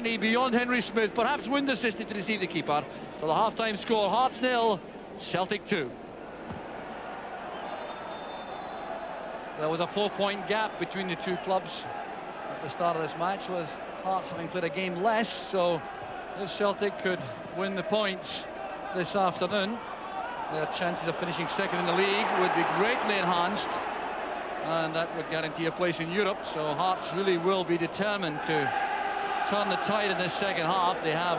Beyond Henry Smith, perhaps wind assisted to deceive the keeper. So the half-time score, Hearts 0, Celtic 2. There was a 4-point gap between the two clubs at the start of this match, with Hearts having played a game less. So if Celtic could win the points this afternoon, their chances of finishing second in the league would be greatly enhanced, and that would guarantee a place in Europe. So Hearts really will be determined to turn the tide in this second half. They have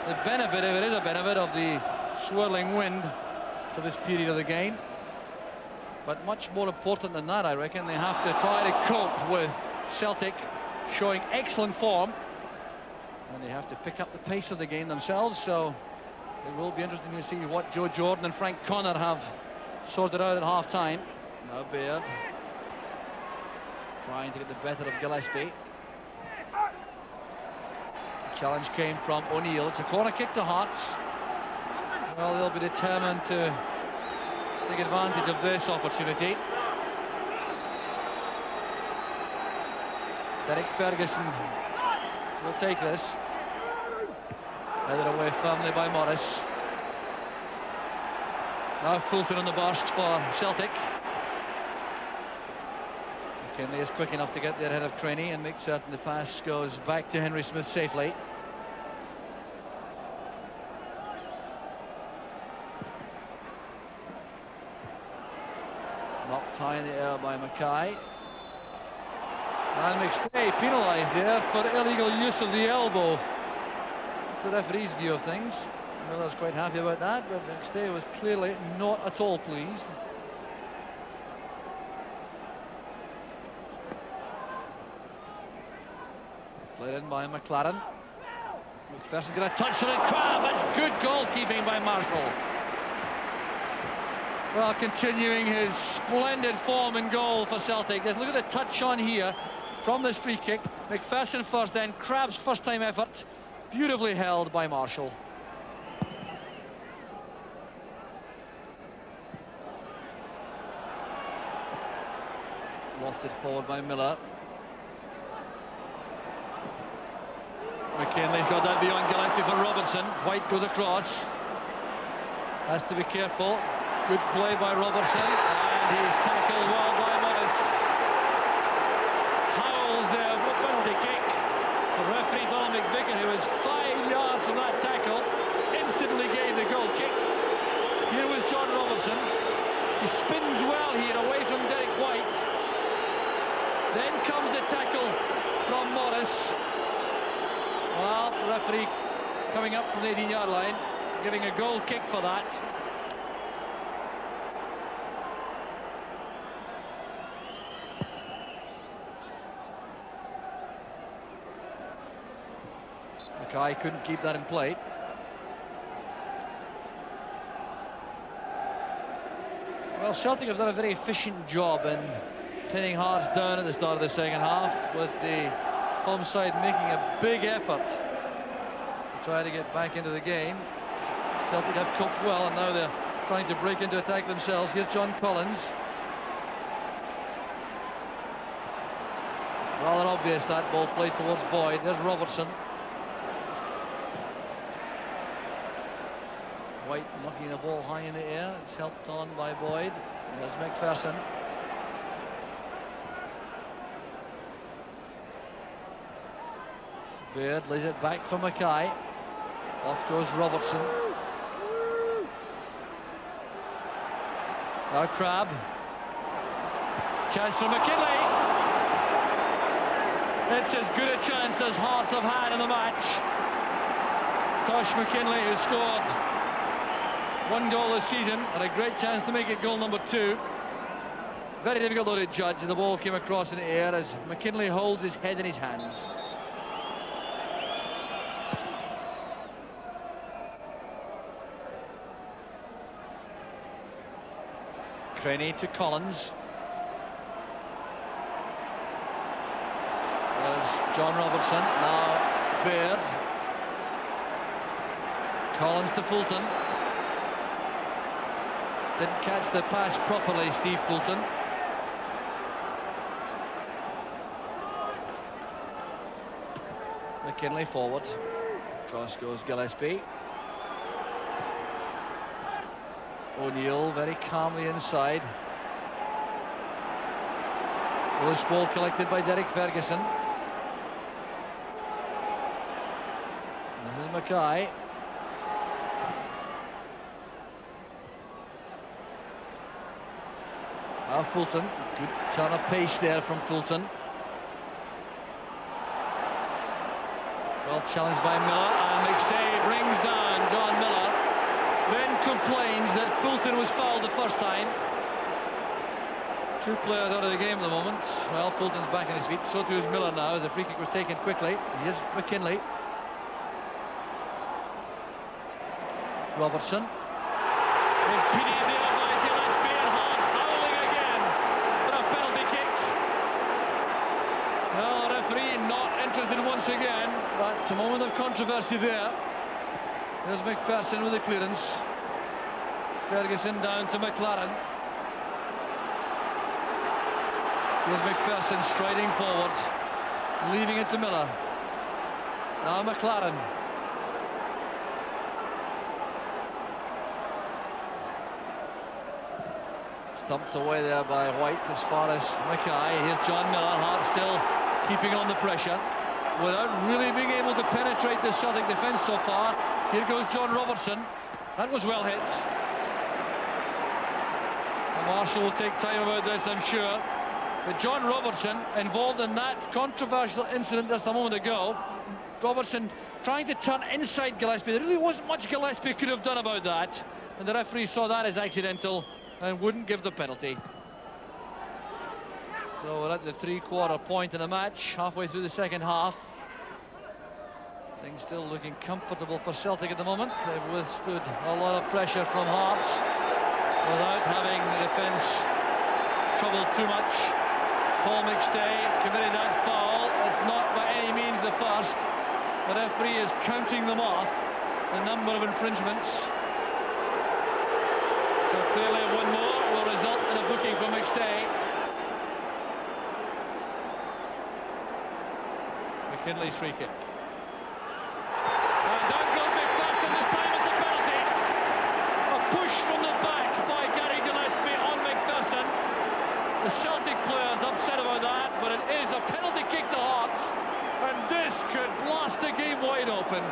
the benefit, if it is a benefit, of the swirling wind for this period of the game. But much more important than that, I reckon, they have to try to cope with Celtic showing excellent form, and they have to pick up the pace of the game themselves. So it will be interesting to see what Joe Jordan and Frank Connor have sorted out at half-time. Now Baird trying to get the better of Gillespie. The challenge came from O'Neill. It's a corner kick to Hearts. Well, they'll be determined to take advantage of this opportunity. Derek Ferguson will take this. Headed away firmly by Morris. Now Fulton on the burst for Celtic. McKinley is quick enough to get there ahead of Craney and make certain the pass goes back to Henry Smith safely. Knocked high in the air by Mackay. And McStay penalised there for illegal use of the elbow. That's the referee's view of things. Miller's quite happy about that, but McStay was clearly not at all pleased. Played in by McLaren. McPherson got a touch on it. Crab! That's good goalkeeping by Marshall. Well, continuing his splendid form in goal for Celtic. Just look at the touch on here from this free kick. McPherson first, then Crab's first time effort. Beautifully held by Marshall. Lofted forward by Miller. McKinley's got that beyond Gillespie for Robertson. White goes across. Has to be careful. Good play by Robertson, and he's tackled well by Morris. Howells there, penalty kick. The referee Donald McVicken, who was 5 yards from that tackle, instantly gave the goal kick. Here was John Robertson. He spins well here away from Derek White. Then comes the tackle from Morris. Well, the referee coming up from the 18-yard line, giving a goal kick for that. Mackay couldn't keep that in play. Well, Celtic have done a very efficient job in pinning Hearts down at the start of the second half, with the home side making a big effort to try to get back into the game. Celtic have coped well, and now they're trying to break into attack themselves. Here's John Collins. Rather obvious that ball played towards Boyd. There's Robertson. White knocking the ball high in the air. It's helped on by Boyd. There's McPherson. Baird lays it back for Mackay. Off goes Robertson. Now Crab. Chance for McKinley. It's as good a chance as Hearts have had in the match. Tosh McKinley, who scored one goal this season, had a great chance to make it goal number 2. Very difficult though to judge. The ball came across in the air as McKinley holds his head in his hands. Craney to Collins. There's John Robertson. Now Baird. Collins to Fulton. Didn't catch the pass properly, Steve Fulton. McKinley forward. Cross goes Gillespie. O'Neill very calmly inside. Loose ball collected by Derek Ferguson. This is Mackay. Now Fulton, good turn of pace there from Fulton. Well challenged by Miller, and McStay brings down John Miller. Then complains that Fulton was fouled the first time. Two players out of the game at the moment. Well, Fulton's back on his feet, so too is Miller now, as the free kick was taken quickly. Here's McKinley. Robertson. Impeded there by Gillespie, and Hearts howling again for a penalty kick. Well, the referee not interested once again, but a moment of controversy there. There's McPherson with the clearance. Ferguson down to McLaren. Here's McPherson striding forward, leaving it to Miller. Now McLaren. Stumped away there by White as far as Mackay. Here's John Miller. Hart still keeping on the pressure without really being able to penetrate the Celtic defence so far. Here goes John Robertson. That was well hit. And Marshall will take time about this, I'm sure. But John Robertson, involved in that controversial incident just a moment ago. Robertson trying to turn inside Gillespie. There really wasn't much Gillespie could have done about that. And the referee saw that as accidental and wouldn't give the penalty. So we're at the three-quarter point in the match, halfway through the second half. Things still looking comfortable for Celtic at the moment. They've withstood a lot of pressure from Hearts without having the defence troubled too much. Paul McStay committed that foul. It's not by any means the first. The referee is counting them off, the number of infringements. So clearly one more will result in a booking for McStay. McKinley's free kick. And down goes McPherson, this time it's a penalty. A push from the back by Gary Gillespie on McPherson. The Celtic players upset about that, but it is a penalty kick to Hearts. And this could blast the game wide open.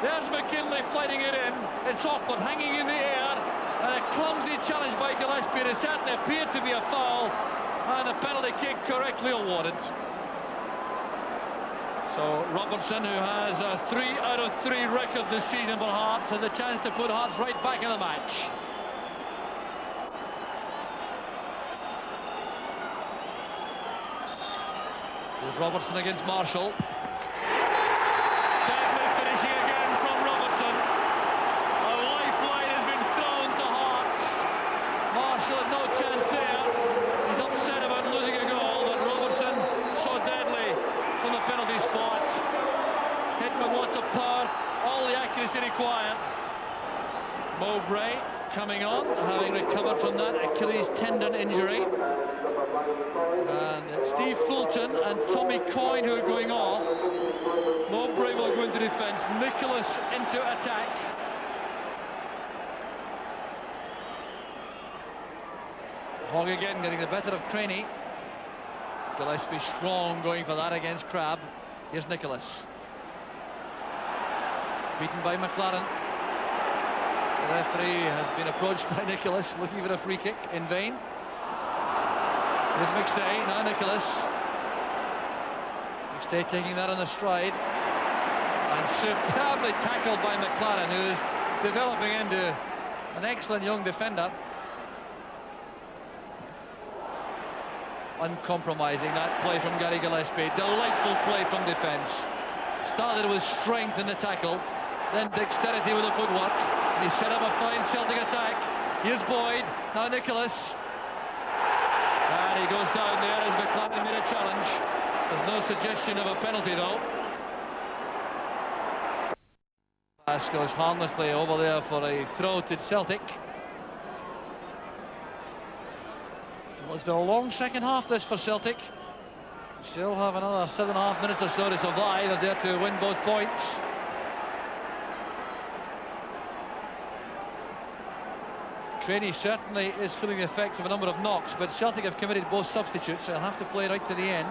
There's McKinley fighting it in. It's awkward, hanging in the air. And a clumsy challenge by Gillespie. It certainly appeared to be a foul, and a penalty kick correctly awarded. So Robertson, who has a 3 out of 3 record this season for Hearts, had the chance to put Hearts right back in the match. Here's Robertson against Marshall. Deadly finishing again from Robertson. A lifeline has been thrown to Hearts. Marshall had no chance there. He's upset about losing a goal, but Robertson so deadly from the penalty spot. Hit with lots of power, all the accuracy required. Mowbray coming on, having recovered from that Achilles tendon injury. And it's Steve Fulton and Tommy Coyne who are going off. Mowbray will go into defence, Nicholas into attack. Hogg again getting the better of Craney. Gillespie strong going for that against Crabb. Here's Nicholas. Beaten by McLaren. The referee has been approached by Nicholas, looking for a free kick in vain. Here's McStay, now Nicholas. McStay taking that on the stride. And superbly tackled by McLaren, who is developing into an excellent young defender. Uncompromising, that play from Gary Gillespie. Delightful play from defence. Started with strength in the tackle, then dexterity with the footwork. And he set up a fine Celtic attack. Here's Boyd, now Nicholas. And he goes down there as McLaren made a challenge. There's no suggestion of a penalty though. Pass goes harmlessly over there for a throw to Celtic. Well, it's been a long second half this for Celtic. Still have another 7.5 minutes or so to survive if they're to win both points. Craney certainly is feeling the effects of a number of knocks, but Celtic have committed both substitutes, so they'll have to play right to the end.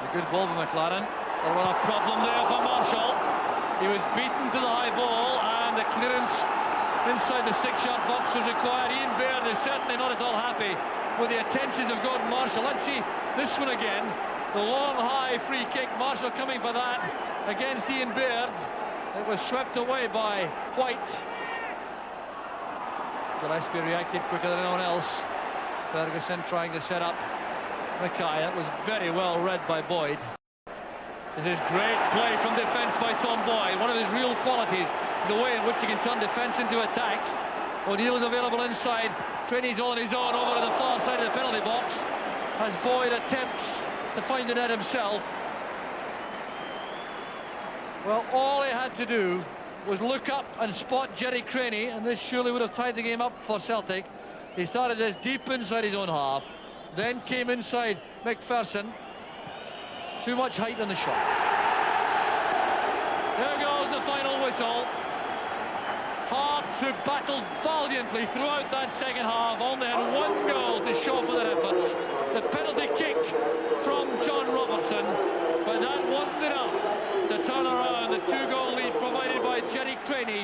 A good ball by McLaren. There was a problem there for Marshall. He was beaten to the high ball, and the clearance inside the 6-yard box was required. Ian Baird is certainly not at all happy with the attentions of Gordon Marshall. Let's see this one again. The long, high free kick. Marshall coming for that against Ian Baird. It was swept away by White. Gillespie reacted quicker than anyone else. Ferguson trying to set up Mackay. That was very well read by Boyd. This is great play from defence by Tom Boyd. One of his real qualities, the way in which he can turn defence into attack. O'Neill is available inside. Craney's on his own over to the far side of the penalty box as Boyd attempts to find the net himself. Well, all he had to do was look up and spot Jerry Craney, and this surely would have tied the game up for Celtic. He started this deep inside his own half, then came inside McPherson. Too much height on the shot. There goes the final whistle. Hearts, who battled valiantly throughout that second half, only had one goal to show for their efforts. The penalty kick from John Robertson, but that wasn't enough to turn around the 2-goal lead provided by Jerry Craney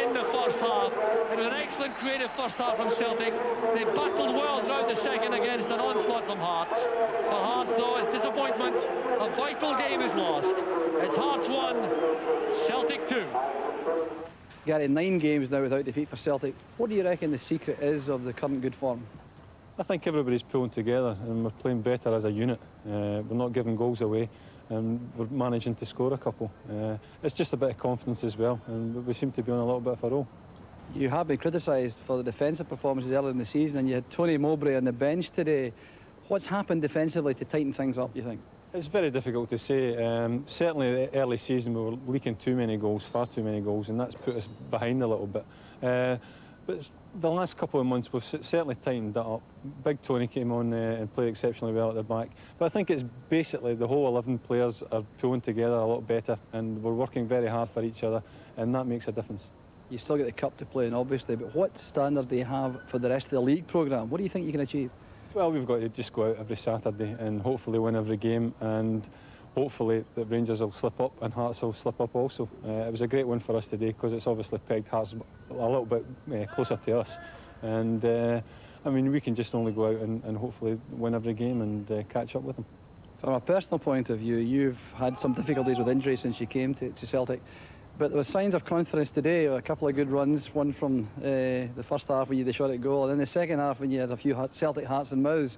in the first half. It was an excellent creative first half from Celtic. They battled well throughout the second against an onslaught from Hearts. For Hearts, though, it's disappointment. A vital game is lost. It's Hearts 1, Celtic 2. Gary, 9 games now without defeat for Celtic. What do you reckon the secret is of the current good form? I think everybody's pulling together and we're playing better as a unit. We're not giving goals away and we're managing to score a couple. It's just a bit of confidence as well, and we seem to be on a little bit of a roll. You have been criticised for the defensive performances earlier in the season, and you had Tony Mowbray on the bench today. What's happened defensively to tighten things up, do you think? It's very difficult to say. Certainly the early season we were leaking too many goals, far too many goals, and that's put us behind a little bit. But the last couple of months we've certainly tightened that up. Big Tony came on and played exceptionally well at the back. But I think it's basically the whole 11 players are pulling together a lot better, and we're working very hard for each other, and that makes a difference. You still get the cup to play in, obviously, but what standard do you have for the rest of the league programme? What do you think you can achieve? Well, we've got to just go out every Saturday and hopefully win every game, and hopefully the Rangers will slip up and Hearts will slip up also. It was a great win for us today because it's obviously pegged Hearts a little bit closer to us, and I mean, we can just only go out and hopefully win every game and catch up with them. From a personal point of view, you've had some difficulties with injury since you came to Celtic, but there were signs of confidence today. A couple of good runs, one from the first half when you had the shot at goal, and then the second half when you had a few Celtic hearts and mouths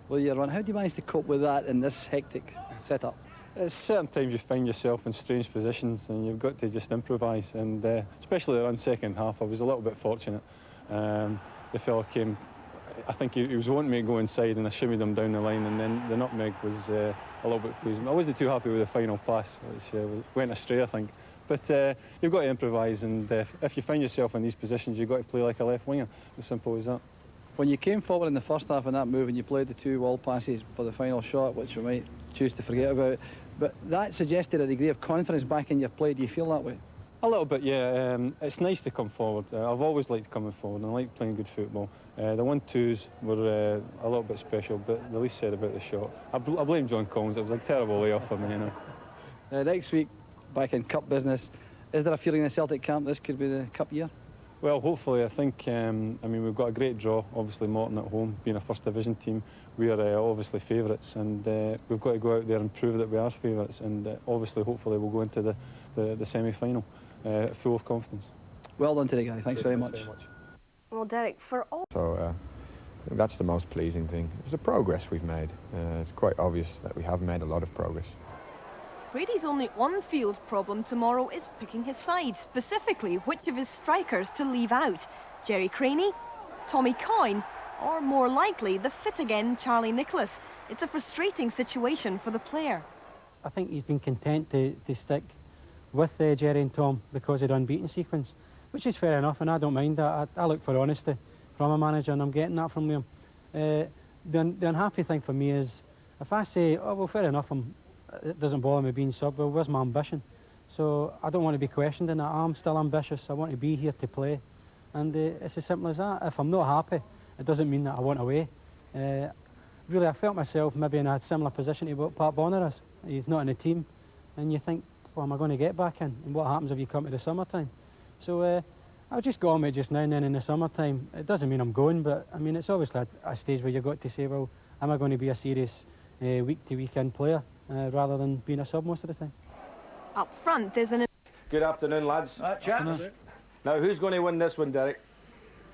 with your run. How do you manage to cope with that in this hectic setup? It's certain times you find yourself in strange positions and you've got to just improvise, and especially the second half I was a little bit fortunate. The fella came, I think he was wanting me to go inside and I shimmied him down the line, and then the nutmeg was a little bit pleasing. I wasn't too happy with the final pass, which went astray I think. But you've got to improvise, and if you find yourself in these positions you've got to play like a left winger, as simple as that. When you came forward in the first half in that move and you played the 2 wall passes for the final shot, which we might choose to forget about, but that suggested a degree of confidence back in your play. Do you feel that way? A little bit, yeah. It's nice to come forward. I've always liked coming forward and I like playing good football. The 1-2s were a little bit special, but the least said about the shot. I blame John Collins. It was a terrible layoff for me, you know. Next week, back in cup business, is there a feeling in the Celtic camp this could be the cup year? Well, hopefully. I think, I mean, we've got a great draw, obviously Morton at home, being a first division team. We are obviously favourites, and we've got to go out there and prove that we are favourites, and obviously, hopefully, we'll go into the semi-final full of confidence. Well done today, Gary. Thanks very much. Well, Derek, for all... So that's the most pleasing thing. It's the progress we've made. It's quite obvious that we have made a lot of progress. Brady's only on-field problem tomorrow is picking his side, specifically which of his strikers to leave out. Jerry Craney, Tommy Coyne, or more likely, the fit-again Charlie Nicholas. It's a frustrating situation for the player. I think he's been content to stick with Jerry and Tom because of the unbeaten sequence. which is fair enough, and I don't mind that. I look for honesty from a manager, and I'm getting that from Liam. The unhappy thing for me is if I say, oh well, fair enough, it doesn't bother me being sub, well, where's my ambition? So I don't want to be questioned in that. I'm still ambitious. I want to be here to play, and it's as simple as that. If I'm not happy, it doesn't mean that I want away. Really, I felt myself maybe in a similar position to what Pat Bonner is. He's not in the team, and you think, well, am I going to get back in? And what happens if you come to the summertime? So I'll just go on with it just now and then in the summertime. It doesn't mean I'm going, but I mean, it's obviously a stage where you've got to say, well, am I going to be a serious week-to-weekend player rather than being a sub most of the time? Up front, there's an... Good afternoon, lads. Chaps. Now, who's going to win this one, Derek?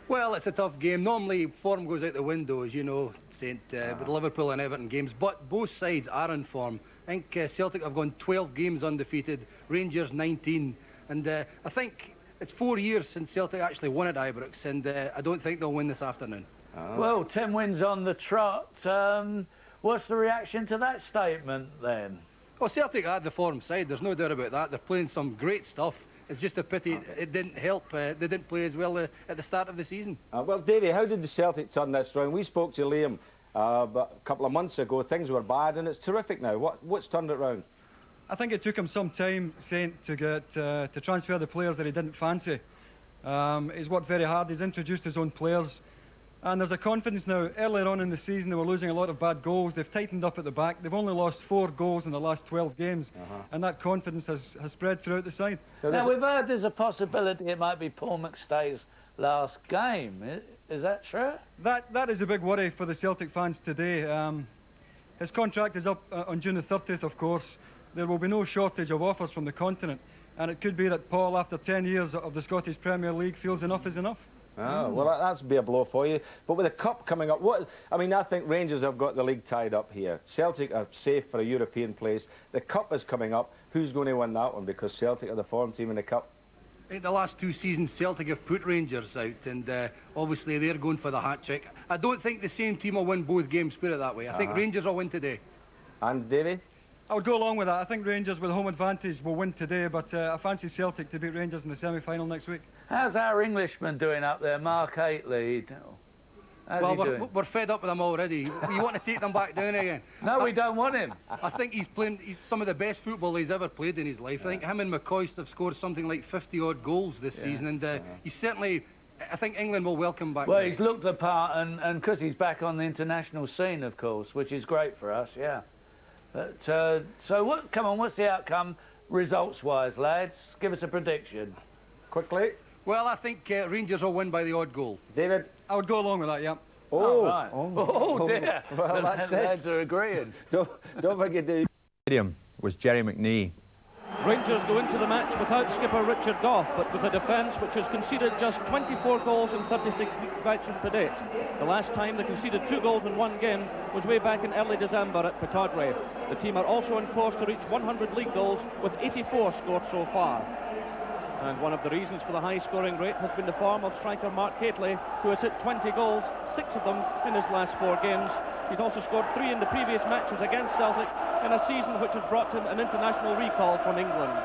Well, it's a tough game. Normally, form goes out the window, as you know, Saint, with Liverpool and Everton games. But both sides are in form. I think Celtic have gone 12 games undefeated, Rangers 19. And I think it's 4 years since Celtic actually won at Ibrox, and I don't think they'll win this afternoon. Well, 10 wins on the trot. What's the reaction to that statement, then? Well, Celtic had the form side, there's no doubt about that. They're playing some great stuff. It's just a pity it didn't help. They didn't play as well at the start of the season. Well, Davey, how did the Celtic turn this round? We spoke to Liam but a couple of months ago. Things were bad, and it's terrific now. What's turned it round? I think it took him some time, Saint, to get to transfer the players that he didn't fancy. He's worked very hard. He's introduced his own players. And there's a confidence now. Earlier on in the season, they were losing a lot of bad goals. They've tightened up at the back. They've only lost 4 goals in the last 12 games. And that confidence has spread throughout the side. Now, we've heard there's a possibility it might be Paul McStay's last game. Is that true? That is a big worry for the Celtic fans today. His contract is up on June the 30th, of course. There will be no shortage of offers from the continent. And it could be that Paul, after 10 years of the Scottish Premier League, feels enough is enough. Well, that's be a blow for you. But with the Cup coming up, I think Rangers have got the league tied up here. Celtic are safe for a European place. The Cup is coming up. Who's going to win that one? Because Celtic are the form team in the Cup. In the last 2 seasons, Celtic have put Rangers out, and obviously they're going for the hat-trick. I don't think the same team will win both games, put it that way. I think Rangers will win today. And Davey? I would go along with that. I think Rangers with home advantage will win today, but I fancy Celtic to beat Rangers in the semi-final next week. How's our Englishman doing up there, Mark Haitley? Well, we're fed up with him already. We want to take them back down again. No, we don't want him. I think he's playing some of the best football he's ever played in his life. I think him and McCoist have scored something like 50-odd goals this season, and he's certainly... I think England will welcome back. Well, he's looked the part, and because he's back on the international scene, of course, which is great for us, yeah. But, so, come on, what's the outcome results-wise, lads? Give us a prediction. Quickly. Well, I think Rangers will win by the odd goal. David? I would go along with that, yeah. Oh, right. Oh dear. Well, that's it. Lads are agreeing. Don't forget the Stadium was Jerry McNee. Rangers go into the match without skipper Richard Gough, but with a defence which has conceded just 24 goals in 36 matches to date. The last time they conceded 2 goals in 1 game was way back in early December at Pittodrie. The team are also on course to reach 100 league goals, with 84 scored so far. And one of the reasons for the high scoring rate has been the form of striker Mark Haitley, who has hit 20 goals, 6 of them in his last 4 games. He's also scored 3 in the previous matches against Celtic, in a season which has brought him an international recall from England.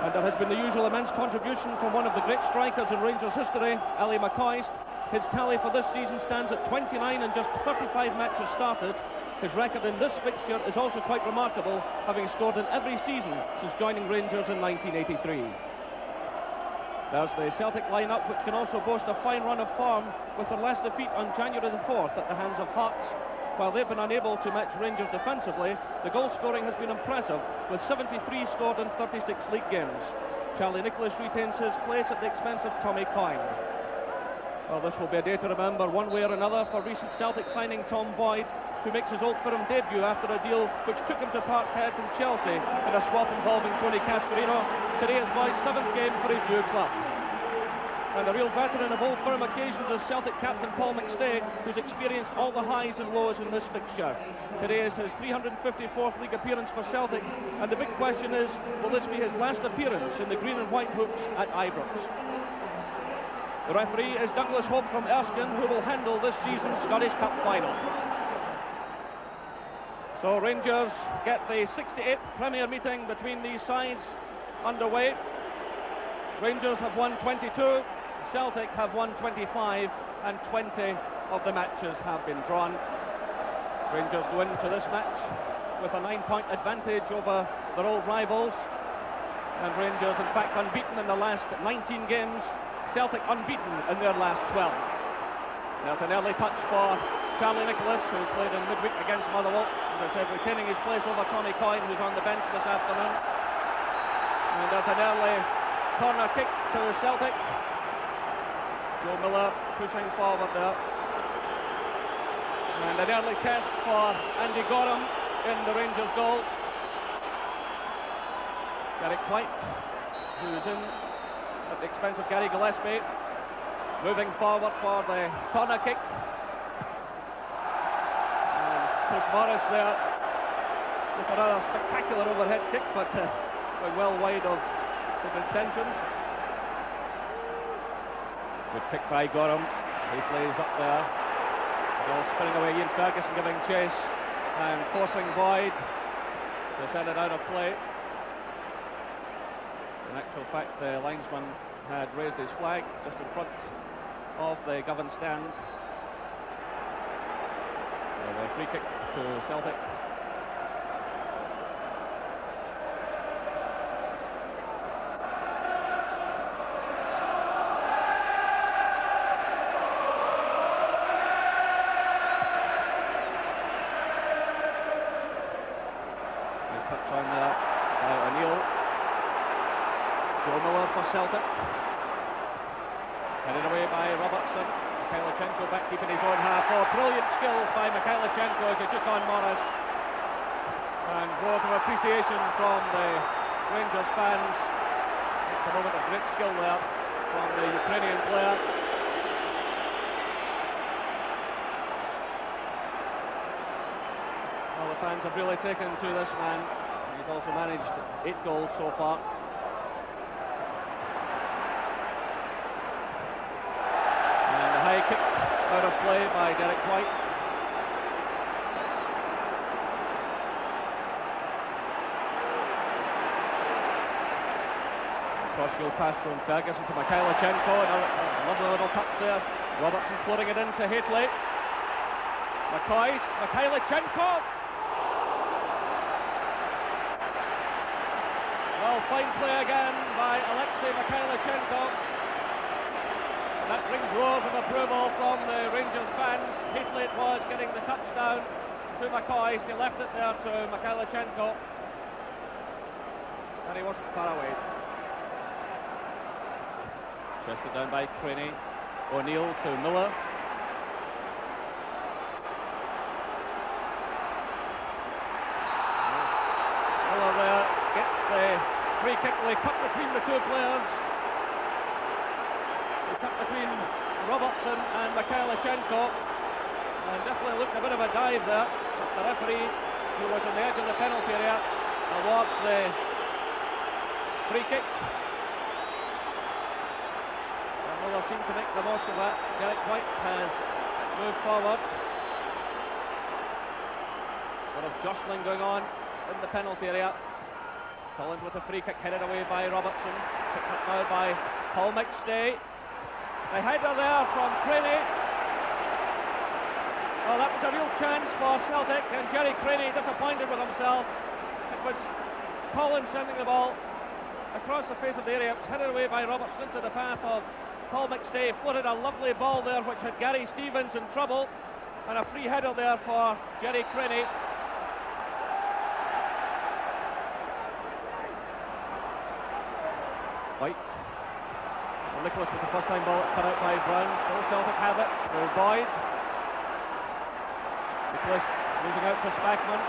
And there has been the usual immense contribution from one of the great strikers in Rangers history, Ali McCoist. His tally for this season stands at 29 and just 35 matches started. His record in this fixture is also quite remarkable, having scored in every season since joining Rangers in 1983. There's the Celtic line-up, which can also boast a fine run of form, with their last defeat on January the 4th at the hands of Hearts. While they've been unable to match Rangers defensively, the goal scoring has been impressive, with 73 scored in 36 league games. Charlie Nicholas retains his place at the expense of Tommy Coyne. Well, this will be a day to remember one way or another for recent Celtic signing Tom Boyd, who makes his Old Firm debut after a deal which took him to Parkhead from Chelsea in a swap involving Tony Cascarino. Today is Boyd's 7th game for his new club. And a real veteran of Old Firm occasions is Celtic captain Paul McStay, who's experienced all the highs and lows in this fixture. Today is his 354th league appearance for Celtic, and the big question is, will this be his last appearance in the green and white hoops at Ibrox? The referee is Douglas Hope from Erskine, who will handle this season's Scottish Cup final. So Rangers get the 68th Premier meeting between these sides underway. Rangers have won 22, Celtic have won 25, and 20 of the matches have been drawn. Rangers go into this match with a 9-point advantage over their old rivals, and Rangers in fact unbeaten in the last 19 games, Celtic unbeaten in their last 12. There's an early touch for Charlie Nicholas, who played in midweek against Motherwell, as I said, retaining his place over Tommy Coyne, who's on the bench this afternoon. And there's an early corner kick to Celtic. Joe Miller pushing forward there. And an early test for Andy Gorham in the Rangers goal. Derek White, who's in at the expense of Gary Gillespie, moving forward for the corner kick. And Chris Morris there with a rather spectacular overhead kick, but going well wide of his intentions. Good kick by Gorham. He plays up there. Ball spinning away. Ian Ferguson giving chase and forcing Boyd to send it out of play. In actual fact, the linesman had raised his flag just in front of the Govan stand. So the free kick to Celtic. Touch on there by O'Neill. Joe Miller for Celtic. Headed away by Robertson. Mikhailichenko back deep in his own half. Oh, brilliant skills by Mikhailichenko as he took on Morris. And words of appreciation from the Rangers fans. At the moment, a great skill there from the Ukrainian player. Well, the fans have really taken to this man. He's also managed 8 goals so far. And a high kick out of play by Derek White. Crossfield pass from Ferguson to Mikhailichenko. A lovely little touch there. Robertson floating it into Haitley. McCoy, Mikhailichenko. Well, fine play again by Alexei Mikhailichenko. And that brings roars of approval from the Rangers fans. Haitley it was getting the touchdown to McCoy. He left it there to Mikhailichenko. And he wasn't far away. Chested down by Craney. O'Neill to Miller. Miller there gets the free kick. They cut between the two players. They cut between Robertson and Mikhailichenko. And definitely looked a bit of a dive there. But the referee, who was on the edge of the penalty area, awards the free kick. And Miller seemed to make the most of that. Derek White has moved forward. A lot of jostling going on in the penalty area. Collins with a free kick headed away by Robertson. Picked up now by Paul McStay. The header there from Craney. Well, that was a real chance for Celtic, and Jerry Craney disappointed with himself. It was Collins sending the ball across the face of the area. It was headed away by Robertson into the path of Paul McStay. Floated a lovely ball there which had Gary Stevens in trouble, and a free header there for Jerry Craney. White. Well, Nicholas with the first time ball. It's cut out by Brown. Still Celtic have it. Will Boyd. Nicholas losing out to Spackman.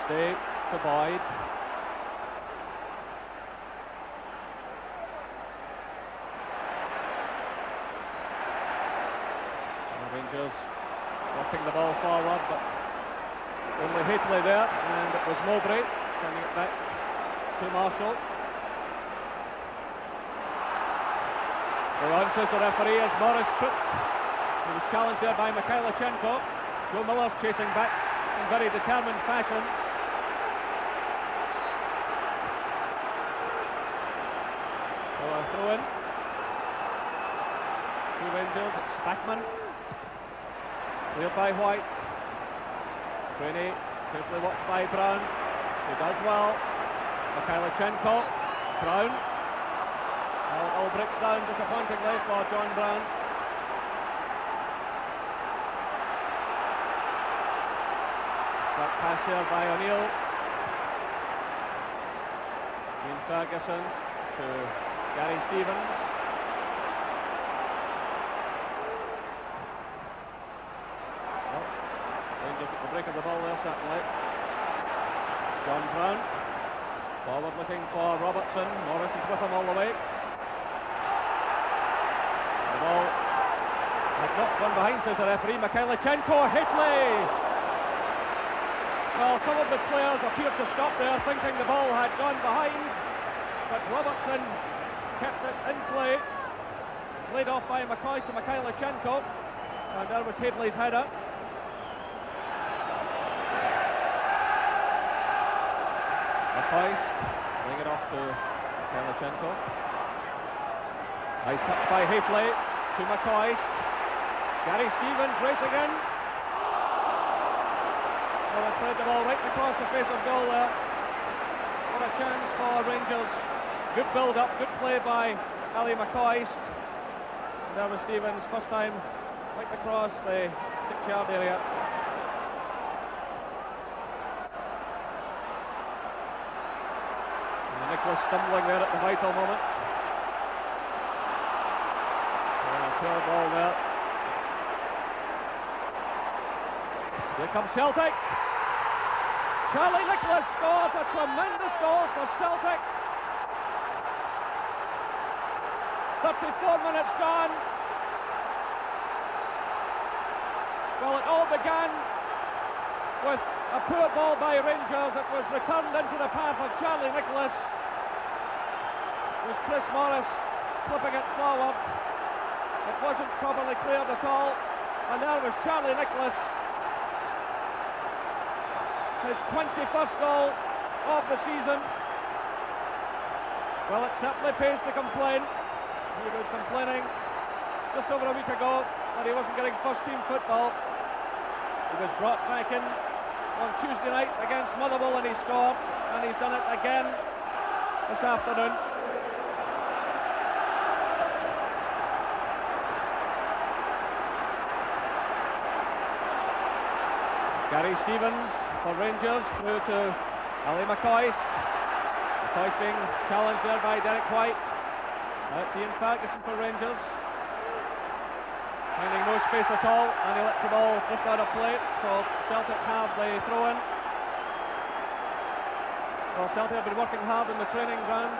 Stay to Boyd. And the Rangers walking the ball forward, but only Haitley there, and it was Mowbray sending it back to Marshall. The answers the referee as Morris tripped. He was challenged there by Mikhailichenko. Joe Miller's chasing back in very determined fashion. to Rangers. It's Spackman. Cleared by White. Craney, carefully watched by Brown. He does well. Mikhailichenko. Brown. Well, it all breaks down disappointingly for John Brown. That pass here by O'Neill. Ian Ferguson to Gary Stevens. Well, Rangers at the break of the ball there, certainly. John Brown. Forward looking for Robertson. Morris is with him all the way. The ball had not gone behind, says the referee. Mikhailichenko, Hitley. Well, some of the players appeared to stop there, thinking the ball had gone behind, but Robertson kept it in play. It's laid off by McCoy to Mikhailichenko, and there was Hitley's header. McCoy laying it off to Mikhailichenko. Nice touch by Hitley to McCoy. Gary Stevens racing in. Well, they played the ball right across the face of goal there. What a chance for Rangers. Good build-up, good play by Ali McCoy. And there was Stevens, first time right across the 6-yard area. And Nicholas stumbling there at the vital moment. Poor ball there. Here comes Celtic. Charlie Nicholas scores a tremendous goal for Celtic. 34 minutes gone. Well, it all began with a poor ball by Rangers. It was returned into the path of Charlie Nicholas. It was Chris Morris flipping it forward. It wasn't properly cleared at all. And there was Charlie Nicholas. His 21st goal of the season. Well, it certainly pays to complain. He was complaining just over a week ago that he wasn't getting first-team football. He was brought back in on Tuesday night against Motherwell and he scored, and he's done it again this afternoon. Gary Stevens for Rangers, through to Ali McCoy. McCoy being challenged there by Derek White. Now it's Ian Ferguson for Rangers. Finding no space at all, and he lets the ball drift out of play, so Celtic have the throw-in. Well, Celtic have been working hard in the training ground,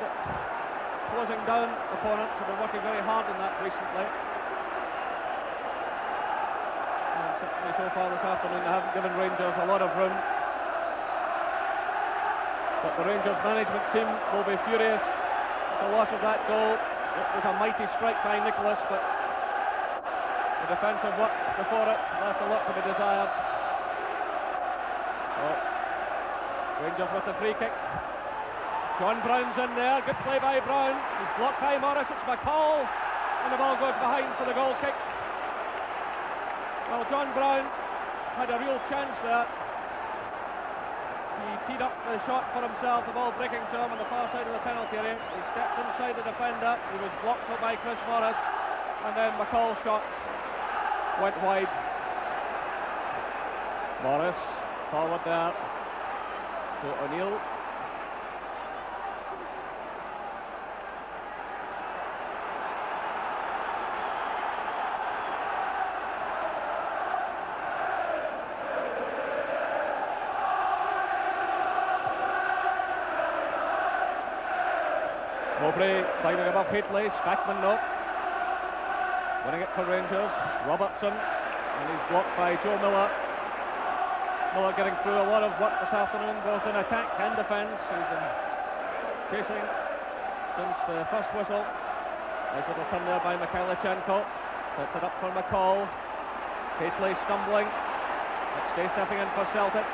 closing down opponents, have been working very hard in that recently. Certainly so far this afternoon they haven't given Rangers a lot of room. But the Rangers management team will be furious at the loss of that goal. It was a mighty strike by Nicholas, but the defensive work before it left a lot to be desired. So, Rangers with the free kick. John Brown's in there, good play by Brown. He's blocked by Morris, it's McCall, and the ball goes behind for the goal kick. Well, John Brown had a real chance there. He teed up the shot for himself, the ball breaking to him on the far side of the penalty area. He stepped inside the defender, he was blocked by Chris Morris, and then McCall's shot went wide. Morris forward there to O'Neill. Mowbray climbing above Hitley, Spackman no. Winning it for Rangers, Robertson, and he's blocked by Joe Miller. Miller getting through a lot of work this afternoon, both in attack and defence. He's been chasing since the first whistle. Nice little turn there by Mikhailichenko. Sets it up for McCall. Hitley stumbling. Stay stepping in for Celtic.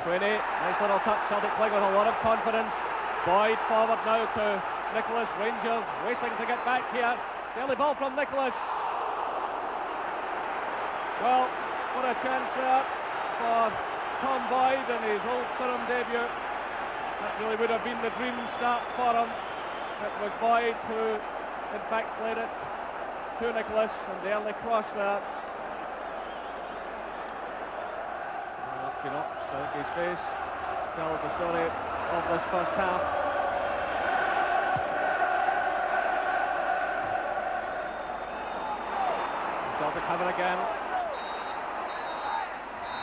Craney, nice little touch. Celtic playing with a lot of confidence. Boyd forward now to Nicholas. Rangers racing to get back here. Early ball from Nicholas. Well, what a chance there for Tom Boyd in his Old Firm debut. That really would have been the dream start for him. It was Boyd who, in fact, played it to Nicholas, and the early cross there. His face tells the story of this first half. Celtic have it again.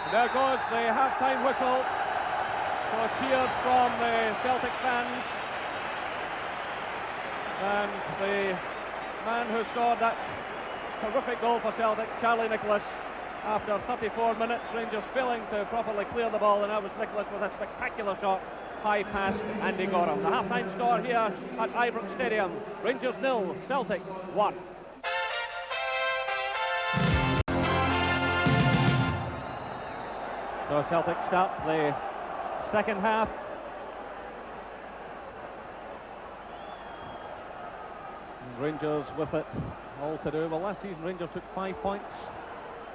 And there goes the half-time whistle. So cheers from the Celtic fans. And the man who scored that terrific goal for Celtic, Charlie Nicholas, after 34 minutes, Rangers failing to properly clear the ball, and that was Nicholas with a spectacular shot, high past Andy Gorham. The half-time score here at Ibrox Stadium, Rangers 0, Celtic 1. So Celtic start the second half. And Rangers with it all to do. Well, last season Rangers took 5 points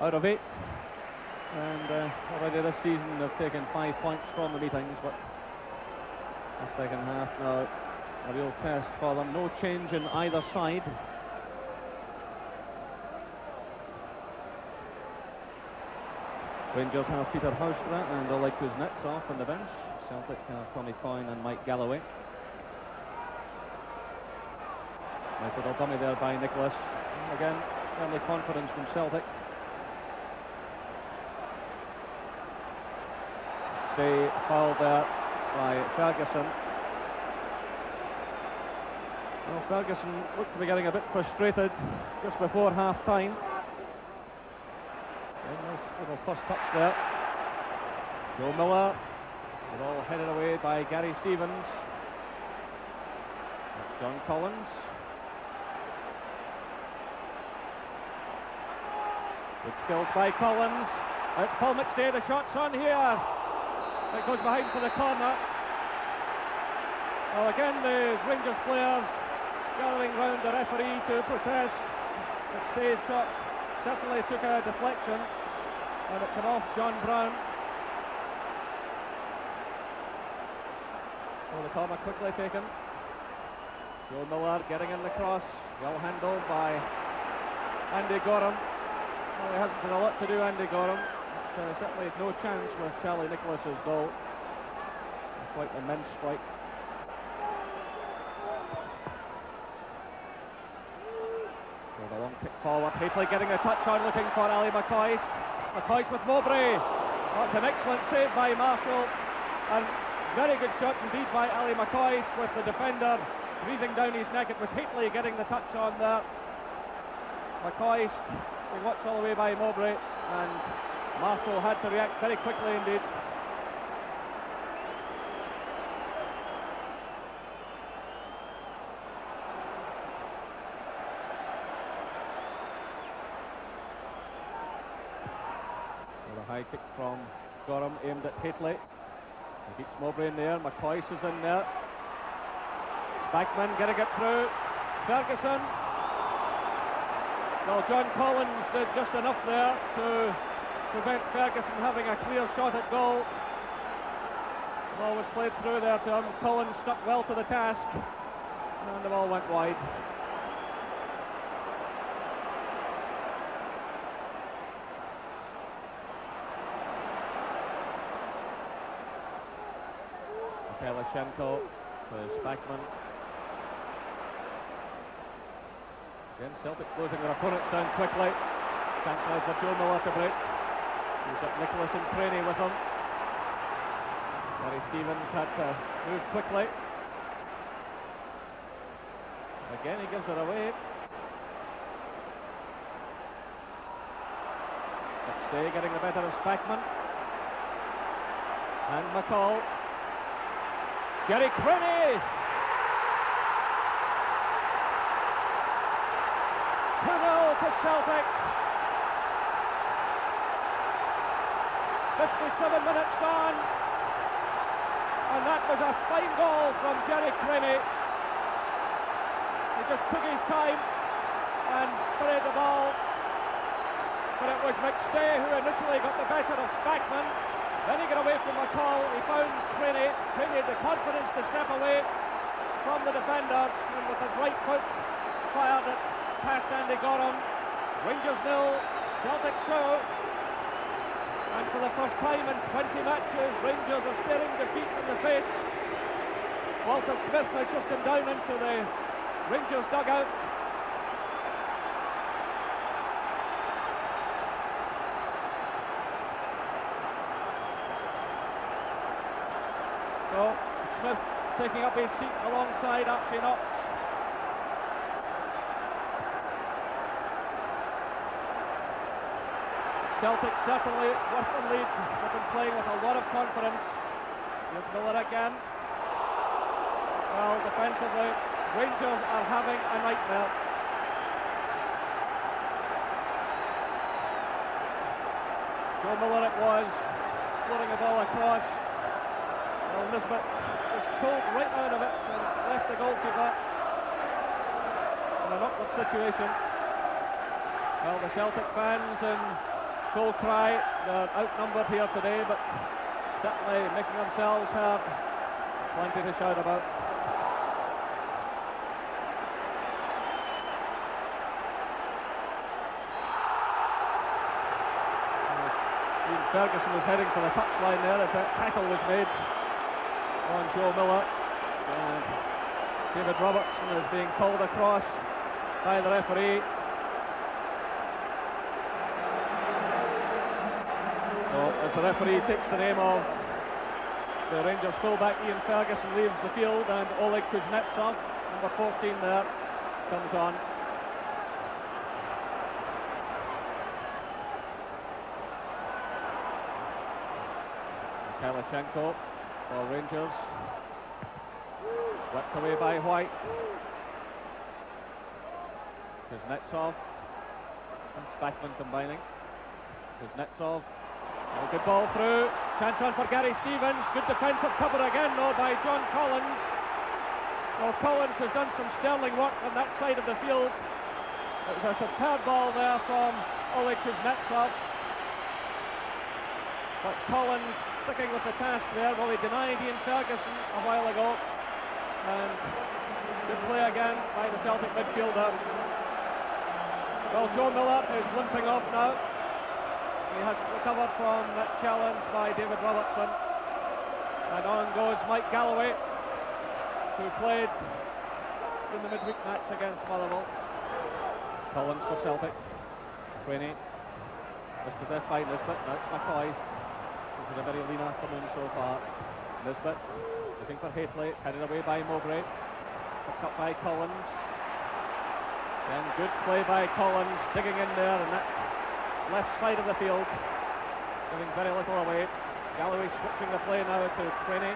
out of 8, and already this season they've taken 5 points from the meetings, but the second half now a real test for them. No change in either side. Rangers have Peter Houstra and Oleg Kuznetsov on the bench. Celtic have Tommy Coyne and Mike Galloway. Nice little dummy there by Nicholas. Again, family confidence from Celtic. Stay fouled there by Ferguson. Well, Ferguson looked to be getting a bit frustrated just before half-time. Nice little first touch there. Joe Miller, the ball headed away by Gary Stevens. That's John Collins. Good skills by Collins. It's Paul McStay, the shot's on here. It goes behind for the corner. Well, again, the Rangers players gathering round the referee to protest. McStay's shot certainly took a deflection, and it came off John Brown. So the corner quickly taken. Joe Miller getting in the cross, well handled by Andy Gorham. Well, he hasn't had a lot to do, Andy Gorham. But, certainly no chance with Charlie Nicholas's goal. Quite an immense strike. So the long kick forward, Haitley getting a touch on, looking for Ali McCoist. McCoist with Mowbray. That's an excellent save by Marshall, and very good shot indeed by Ali McCoist with the defender breathing down his neck. It was Haitley getting the touch on there. McCoist being watched all the way by Mowbray, and Marshall had to react very quickly indeed. High kick from Gorham aimed at Haitley. He beats Mowbray in there. McCoist is in there. Spackman getting it through. Ferguson. Well, John Collins did just enough there to prevent Ferguson having a clear shot at goal. The ball was played through there to him. Collins stuck well to the task, and the ball went wide. Pellichenko to Spackman. Again, Celtic closing their opponents down quickly. Chance now for Joe Miller to break. He's got Nicholas and Craney with him. Gary Stevens had to move quickly. Again, he gives it away. McStay getting the better of Spackman. And McCall. Jerry Craney! 2-0 to Celtic. 57 minutes gone. And that was a fine goal from Jerry Craney. He just took his time, and buried the ball. But it was McStay who initially got the better of Spackman. Then he got away from McCall. He found Craney. Craney had the confidence to step away from the defenders, and with his right foot fired it past Andy Gorham. Rangers 0, Celtic 2. And for the first time in 20 matches, Rangers are staring defeat in the face. Walter Smith has just come down into the Rangers dugout. So, Smith taking up his seat alongside Archie Knox. Celtic certainly worth the lead. They've been playing with a lot of confidence. Here's Miller again. Well, defensively, Rangers are having a nightmare. Joe Miller it was, floating a ball across. Well, Nisbet was pulled right out of it and left the goalkeeper in an awkward situation. Well, the Celtic fans in full cry, they're outnumbered here today, but certainly making themselves heard. Plenty to shout about. Ian Ferguson was heading for the touchline there as that tackle was made on Joe Miller. And David Robertson is being called across by the referee. So as the referee takes the name of the Rangers fullback Ian Ferguson leaves the field, and Oleg Kuznetsov, number 14 there, comes on. Kalichenko for Rangers. Swept away by White. Kuznetsov and Spackman combining. Kuznetsov. Oh, good ball through. Chance on for Gary Stevens. Good defensive cover again, though, by John Collins. Well, Collins has done some sterling work on that side of the field. It was a superb ball there from Oleg Kuznetsov. But Collins sticking with the task there. Well, he denied Ian Ferguson a while ago. And good play again by the Celtic midfielder. Well, Joe Miller is limping off now. He has recovered from that challenge by David Robertson. And on goes Mike Galloway, who played in the midweek match against Motherwell. Collins for Celtic. Craney dispossessed by Nisbet. Now it's McCoist. This is a very lean afternoon so far. Nisbet looking for Haitley. It's headed away by Mowbray. Picked up by Collins. And good play by Collins, digging in there and that left side of the field, giving very little away. Galloway switching the play now to Craney.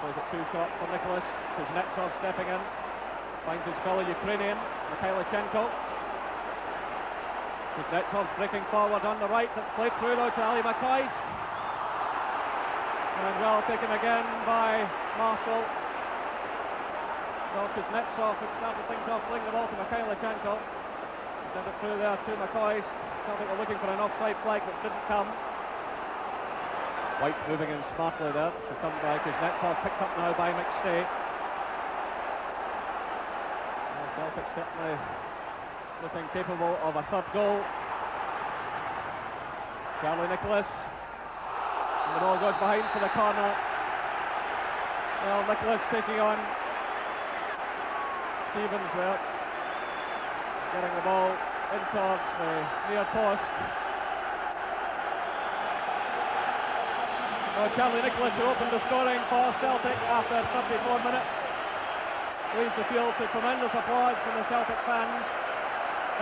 Plays it too short for Nicholas. Kuznetsov stepping in, finds his fellow Ukrainian, Mikhailichenko. Kuznetsov's breaking forward on the right, that's played through though to Ali McCoist. And well taken again by Marshall. Well, Kuznetsov had started things off, playing the ball to Mikhailichenko. Sent it through there to McCoist. Celtic were looking for an offside flag, which didn't come. White moving in smartly there. So come by Kuznetsov, picked up now by McStay. Well, Celtic certainly looking capable of a third goal. Charlie Nicholas. And the ball goes behind for the corner. Well, Nicholas taking on Stevens there, getting the ball in towards the near post. Well, Charlie Nicholas, who opened the scoring for Celtic after 34 minutes, leaves the field to tremendous applause from the Celtic fans.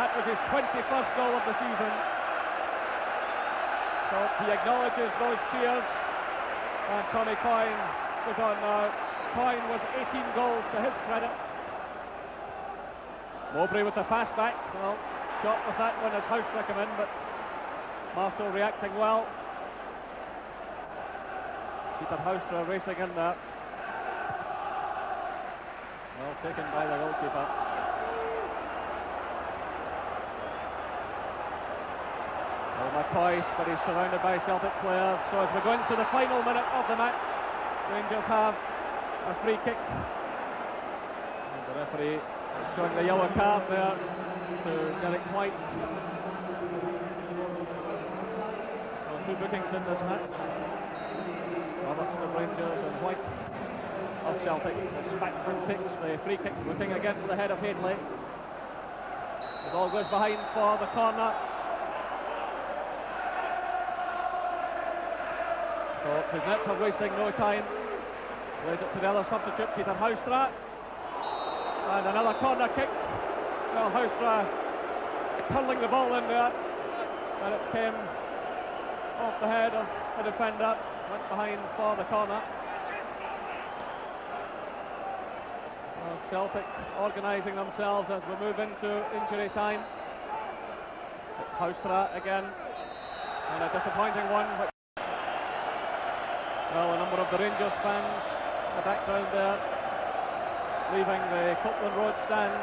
That was his 21st goal of the season. So he acknowledges those cheers, and Tommy Coyne goes on now. Coyne was 18 goals to his credit. Mowbray with the pass back. Well, shot with that one as Haustra come in, but Marshall reacting well. Peter Haustra racing in there. Well taken by the goalkeeper. Well, McCoy, but he's surrounded by Celtic players. So as we go into the final minute of the match, Rangers have a free kick. And the referee is showing the yellow card there to Derek White. So 2 bookings in this match. Roberts of Rangers and White of Celtic. The Spackman takes the free kick, looking again to the head of Hadley. The ball goes behind for the corner. So Kuznets are wasting no time. Plays it to the other substitute, Peter Houstra. And another corner kick. Well, Houstra hurling the ball in there. And it came off the head of the defender. Went behind for the corner. Well, Celtic organising themselves as we move into injury time. It's Houstra again. And a disappointing one. Well, a number of the Rangers fans in the background there, leaving the Copeland Road stand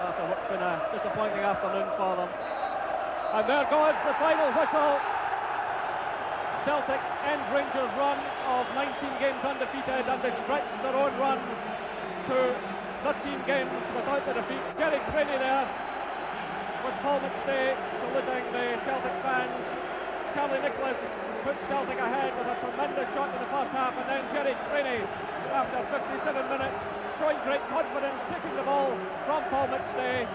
after what's been a disappointing afternoon for them. And there goes the final whistle. Celtic end Rangers' run of 19 games undefeated, and they stretch their own run to 13 games without the defeat. Gerry Craney there with Paul McStay saluting the Celtic fans. Charlie Nicholas put Celtic ahead with a tremendous shot in the first half, and then Gerry Craney, after 57 minutes, showing great confidence, taking the ball from Paul McStay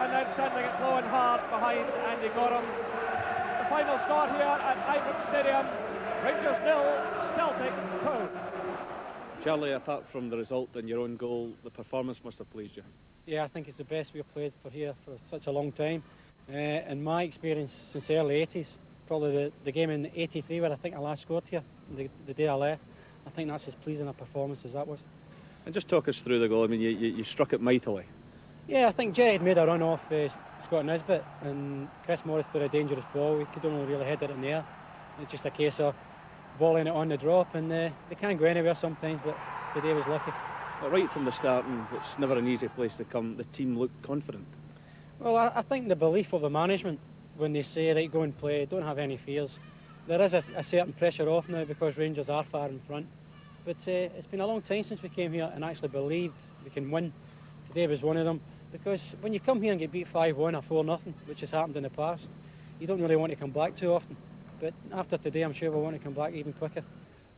and then sending it low and hard behind Andy Gorham. The final score here at Ibrox Stadium, Rangers 0, Celtic 2. Charlie, apart from the result and your own goal, the performance must have pleased you. Yeah, I think it's the best we've played for here for such a long time. In my experience since the early 80s, probably the game in '83 where I think I last scored here, the day I left. I think that's as pleasing a performance as that was. And just talk us through the goal. I mean, you struck it mightily. Yeah, I think Jerry had made a run off Scott Nisbet, and Chris Morris put a dangerous ball. We could only really head it in the air. It's just a case of balling it on the drop, and they can't go anywhere sometimes, but today was lucky. But right from the start, and it's never an easy place to come, the team looked confident. Well, I think the belief of the management, when they say, right, go and play, don't have any fears. There is a certain pressure off now because Rangers are far in front. But it's been a long time since we came here and actually believed we can win. Today was one of them. Because when you come here and get beat 5-1 or 4-0, which has happened in the past, you don't really want to come back too often. But after today, I'm sure we'll want to come back even quicker.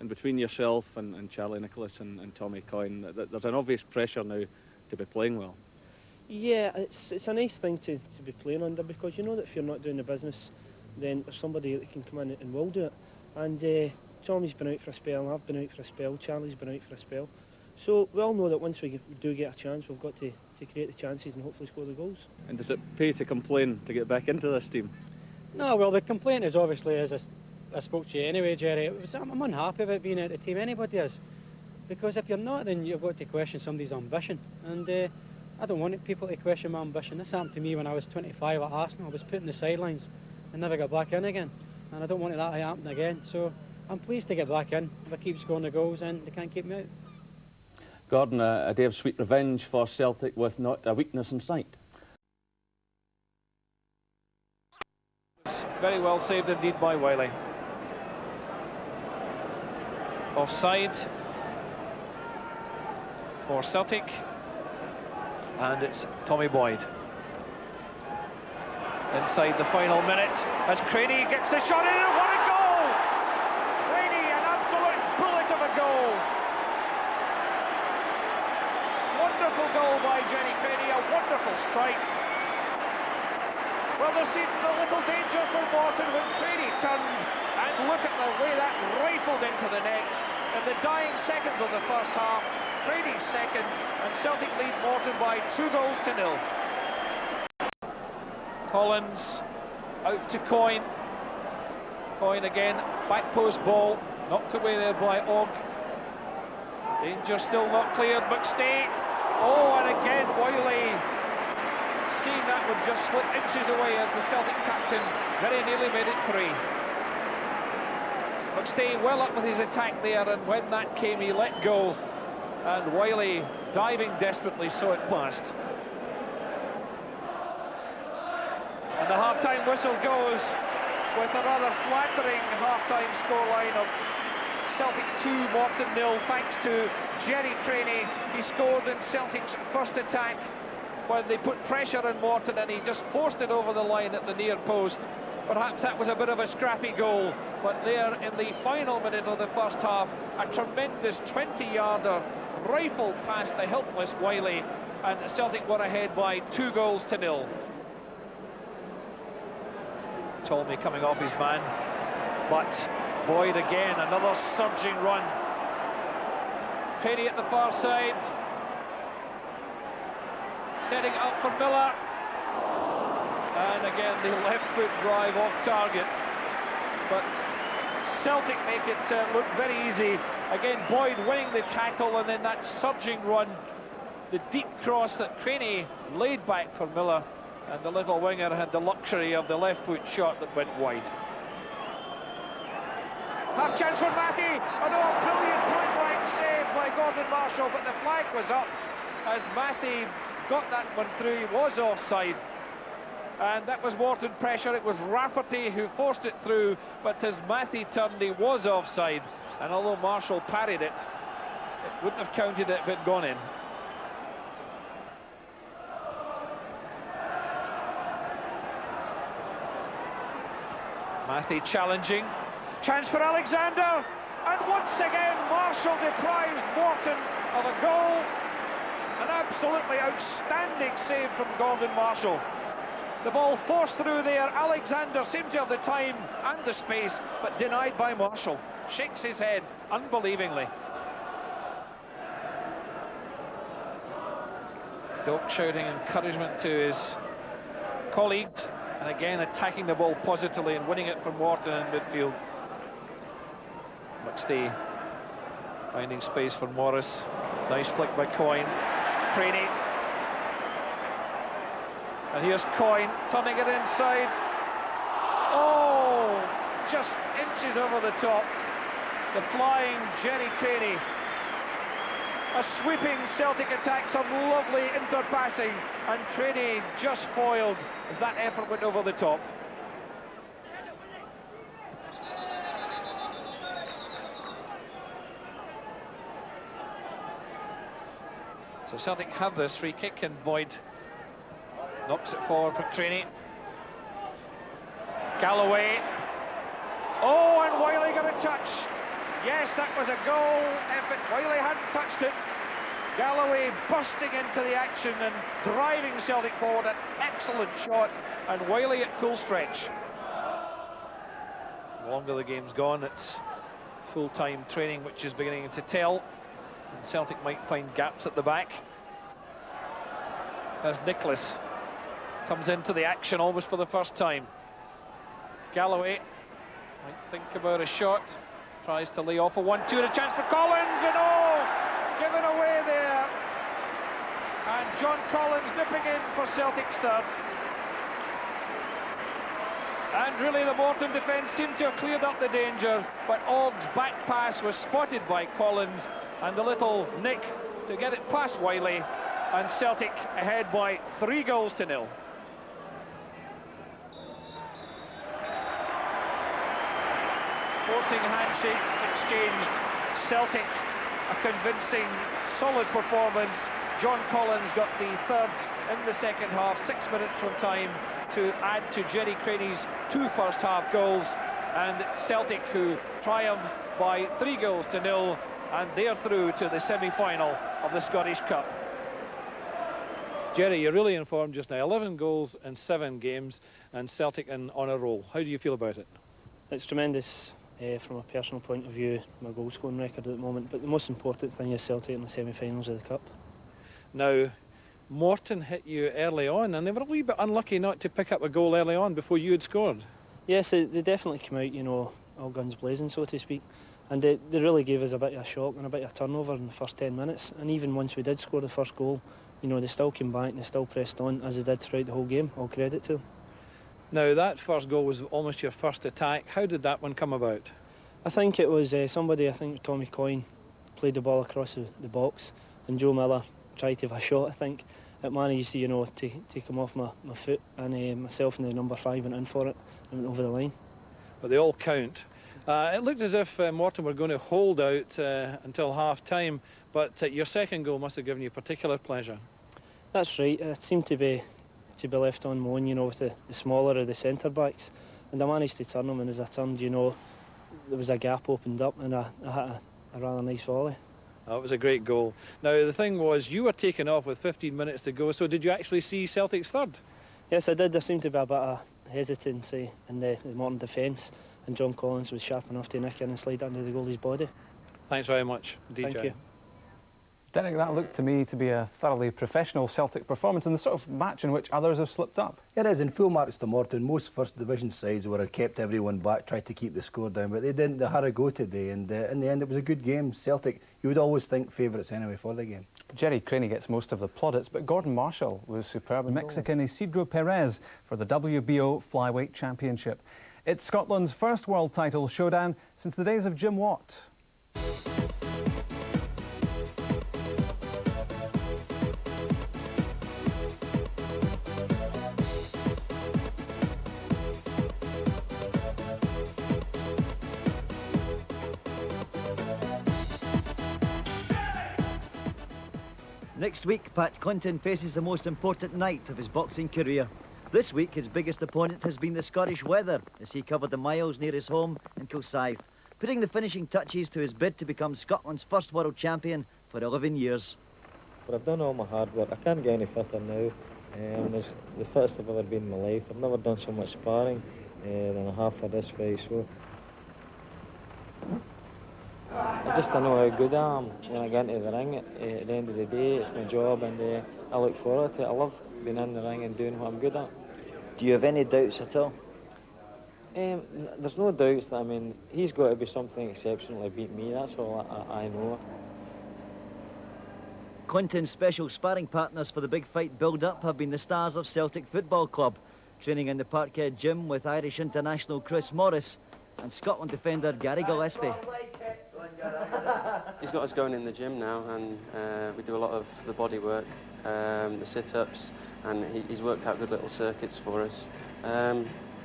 And between yourself and Charlie Nicholas and Tommy Coyne, there's an obvious pressure now to be playing well. Yeah, it's a nice thing to be playing under, because you know that if you're not doing the business, then there's somebody that can come in and will do it. And Tommy's been out for a spell, I've been out for a spell, Charlie's been out for a spell. So we all know that once we do get a chance, we've got to create the chances and hopefully score the goals. And does it pay to complain to get back into this team? No, well, the complaint is obviously, as I spoke to you anyway, Jerry, I'm unhappy about being out of the team, anybody is. Because if you're not, then you've got to question somebody's ambition. And I don't want people to question my ambition. This happened to me when I was 25 at Arsenal. I was put in the sidelines and never got back in again. And I don't want that to happen again. So I'm pleased to get back in. If I keep scoring the goals, and they can't keep me out. Gordon, a day of sweet revenge for Celtic with not a weakness in sight. Very well saved indeed by Wiley. Offside for Celtic, and it's Tommy Boyd. Inside the final minute as Craney gets the shot in, and what a goal! Craney, an absolute bullet of a goal. Wonderful goal by Jenny Craney, a wonderful strike. Well, there seemed a little danger for Morton when Craney turned, and look at the way that rifled into the net. In the dying seconds of the first half, Craney's second, and Celtic lead Morton by 2-0. Collins out to Coyne. Coyne again, back post ball, knocked away there by Ogg. Danger still not cleared, McStay. Oh, and again Wiley, seeing that would just slip inches away as the Celtic captain very nearly made it 3. McStay well up with his attack there, and when that came he let go. and Wiley diving desperately, so it passed. And the half-time whistle goes with a rather flattering half-time scoreline of Celtic 2, Morton 0, thanks to Jerry Craney. He scored in Celtic's first attack when they put pressure on Morton, and he just forced it over the line at the near post. Perhaps that was a bit of a scrappy goal, but there in the final minute of the first half, a tremendous 20-yarder rifled past the helpless Wiley, and Celtic were ahead by 2-0. Tolmie coming off his man, but Boyd again, another surging run. Craney at the far side, setting up for Miller, and again the left foot drive off target, but Celtic make it look very easy. Again Boyd winning the tackle, and then that surging run, the deep cross that Craney laid back for Miller, and the little winger had the luxury of the left foot shot that went wide. Half chance for Matty. Oh no, a brilliant point blank save by Gordon Marshall, but the flag was up as Matty got that one through. He was offside, and that was Morton pressure. It was Rafferty who forced it through, but as Matty turned, he was offside, and although Marshall parried it, it wouldn't have counted it if it had gone in. Matty challenging, chance for Alexander, and once again Marshall deprives Morton of a goal. An absolutely outstanding save from Gordon Marshall. The ball forced through there. Alexander seemed to have the time and the space, but denied by Marshall. Shakes his head unbelievingly. Doak shouting encouragement to his colleagues, and again attacking the ball positively and winning it from Morton in midfield. McStay finding space for Morris. Nice flick by Coyne. Craney. And here's Coyne turning it inside. Oh, just inches over the top. The flying Jerry Craney. A sweeping Celtic attack, some lovely interpassing, and Craney just foiled as that effort went over the top. So Celtic have this free kick, and Boyd knocks it forward for Craney. Galloway. Oh, and Wiley got a touch. Yes, that was a goal if Wiley hadn't touched it. Galloway bursting into the action and driving Celtic forward. An excellent shot, and Wiley at full stretch. The longer the game's gone, it's full-time training which is beginning to tell. And Celtic might find gaps at the back. As Nicholas comes into the action almost for the first time. Galloway might think about a shot. Tries to lay off a 1-2, and a chance for Collins, and oh, given away there. And John Collins nipping in for Celtic's third. And really the Morton defence seemed to have cleared up the danger, but Ogg's back pass was spotted by Collins, and the little nick to get it past Wiley, and Celtic ahead by 3-0. Sporting handshakes exchanged. Celtic, a convincing, solid performance. John Collins got the third in the second half, 6 minutes from time to add to Jerry Craney's 2 first half goals. And Celtic, who triumphed by 3-0, and they're through to the semi-final of the Scottish Cup. Jerry, you're really informed just now. 11 goals in 7 games, and Celtic on a roll. How do you feel about it? It's tremendous. From a personal point of view, my goal scoring record at the moment, but the most important thing is Celtic in the semi-finals of the Cup. Now, Morton hit you early on, and they were a wee bit unlucky not to pick up a goal early on before you had scored. Yes, they definitely came out, you know, all guns blazing, so to speak, and they really gave us a bit of a shock and a bit of a turnover in the first 10 minutes, and even once we did score the first goal, you know, they still came back and they still pressed on, as they did throughout the whole game. All credit to them. Now, that first goal was almost your first attack. How did that one come about? I think it was somebody, I think Tommy Coyne, played the ball across the box, and Joe Miller tried to have a shot, I think. It managed to, you know, take him off my foot, and myself and the number 5 went in for it and went over the line. But they all count. It looked as if Morton were going to hold out until half-time, but your second goal must have given you particular pleasure. That's right. It seemed to be left on my own, you know, with the smaller of the centre-backs, and I managed to turn them, and as I turned, you know, there was a gap opened up, and I hit a rather nice volley. Oh, it was a great goal. Now, the thing was, you were taken off with 15 minutes to go, so did you actually see Celtic's third? Yes, I did. There seemed to be a bit of hesitancy in the Morton defence, and John Collins was sharp enough to nick in and slide under the goalie's body. Thanks very much, DJ. Thank you. Derek, that looked to me to be a thoroughly professional Celtic performance in the sort of match in which others have slipped up. It is, in full marks to Morton. Most First Division sides would have kept everyone back, tried to keep the score down, but they didn't. They had a go today, and in the end it was a good game. Celtic, you would always think favourites anyway for the game. Jerry Craney gets most of the plaudits, but Gordon Marshall was superb. Mexican Isidro Perez for the WBO Flyweight Championship. It's Scotland's first world title showdown since the days of Jim Watt. Next week, Pat Clinton faces the most important night of his boxing career. This week, his biggest opponent has been the Scottish weather, as he covered the miles near his home in Kilsyth, putting the finishing touches to his bid to become Scotland's first world champion for 11 years. But I've done all my hard work. I can't get any fitter now. It's the fittest I've ever been in my life. I've never done so much sparring than I have for this fight, so I know how good I am when I get into the ring. At the end of the day, it's my job, and I look forward to it. I love being in the ring and doing what I'm good at. Do you have any doubts at all? There's no doubts that, I mean, he's got to be something exceptional to beat me. That's all I know. Clinton's special sparring partners for the big fight build-up have been the stars of Celtic Football Club, training in the Parkhead gym with Irish international Chris Morris and Scotland defender Gary Gillespie. He's got us going in the gym now, and we do a lot of the body work, the sit-ups, and he's worked out good little circuits for us.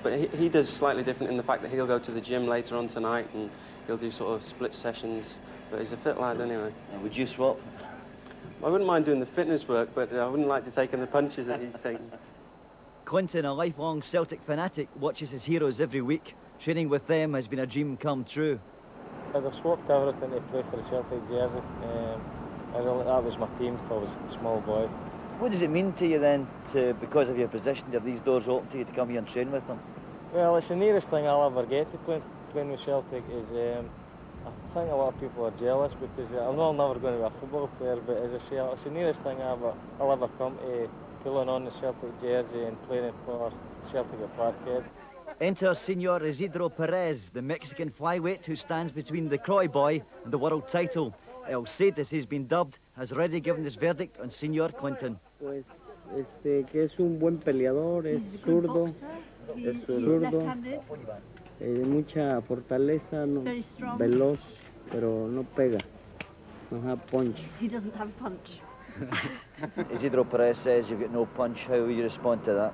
But he does slightly different in the fact that he'll go to the gym later on tonight and he'll do sort of split sessions, but he's a fit lad anyway. And would you swap? I wouldn't mind doing the fitness work, but I wouldn't like to take in the punches that he's taking. Clinton, a lifelong Celtic fanatic, watches his heroes every week. Training with them has been a dream come true. I've swapped everything to play for the Celtic jersey. That was my team when I was a small boy. What does it mean to you then, because of your position, to have these doors open to you to come here and train with them? Well, it's the nearest thing I'll ever get to playing with Celtic. I think a lot of people are jealous because I'm never going to be a football player, but as I say, it's the nearest thing I'll ever come to pulling on the Celtic jersey and playing for Celtic at Parkhead. Enter Senor Isidro Perez, the Mexican flyweight who stands between the Croy boy and the world title. El Cid, as he's been dubbed, has already given his verdict on Senor Clinton. Pues, que es un buen peleador, es zurdo, de mucha fortaleza, no, veloz, pero no pega, no have punch. He doesn't have punch. Isidro Perez says you've got no punch. How will you respond to that?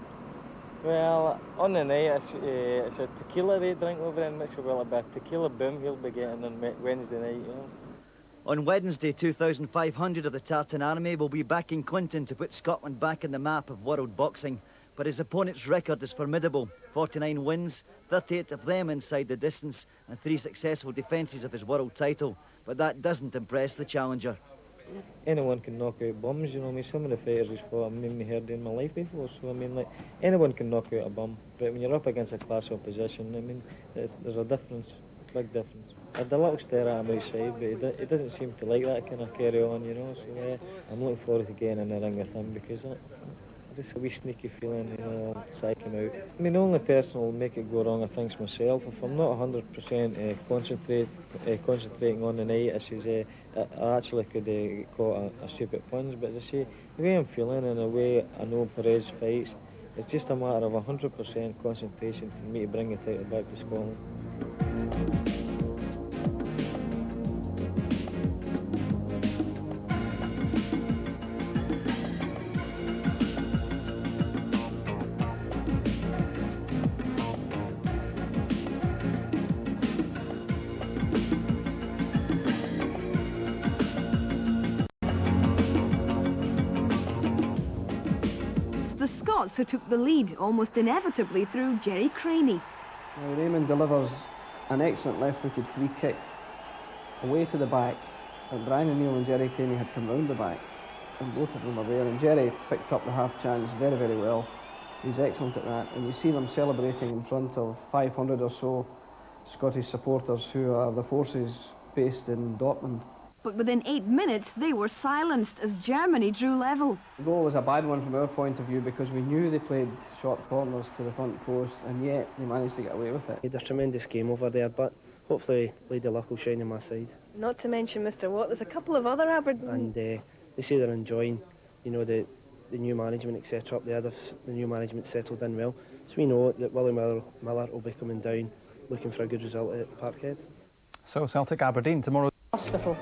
Well, on the night, it's a tequila they drink over in Mexico. Well, a tequila boom he'll be getting on Wednesday night, you know. On Wednesday, 2,500 of the Tartan Army will be backing Clinton to put Scotland back on the map of world boxing. But his opponent's record is formidable. 49 wins, 38 of them inside the distance, and 3 successful defences of his world title. But that doesn't impress the challenger. Anyone can knock out bums, you know. I mean, some of the fighters he's fought I've never heard in my life before. So, I mean, like, anyone can knock out a bum. But when you're up against a class opposition, I mean, there's a difference, a big difference. I had a little stare at him outside, but he doesn't seem to like that kind of carry on, you know. So, I'm looking forward to getting in the ring with him because just a wee sneaky feeling, you know, I'll psych him out. I mean, the only person who'll make it go wrong, I think, is myself. If I'm not 100% concentrating on the night, I actually could get caught a stupid punch. But as I say, the way I'm feeling and the way I know Perez fights, it's just a matter of 100% concentration for me to bring the title back to Scotland. the Scots who took the lead almost inevitably through Jerry Craney. Now Raymond delivers an excellent left-footed free kick away to the back, and Brian O'Neill and Jerry Craney had come round the back, and both of them are there, and Jerry picked up the half chance very, very well. He's excellent at that, and you see them celebrating in front of 500 or so Scottish supporters who are the forces based in Dortmund. But within 8 minutes, they were silenced as Germany drew level. The goal was a bad one from our point of view because we knew they played short corners to the front post, and yet they managed to get away with it. They had a tremendous game over there, but hopefully Lady Luck will shine on my side. Not to mention, Mr. Watt, there's a couple of other Aberdeen... And they say they're enjoying, you know, the new management, etc. up there. The new management settled in well. So we know that Willie Miller will be coming down looking for a good result at Parkhead. So Celtic Aberdeen tomorrow. Hospital.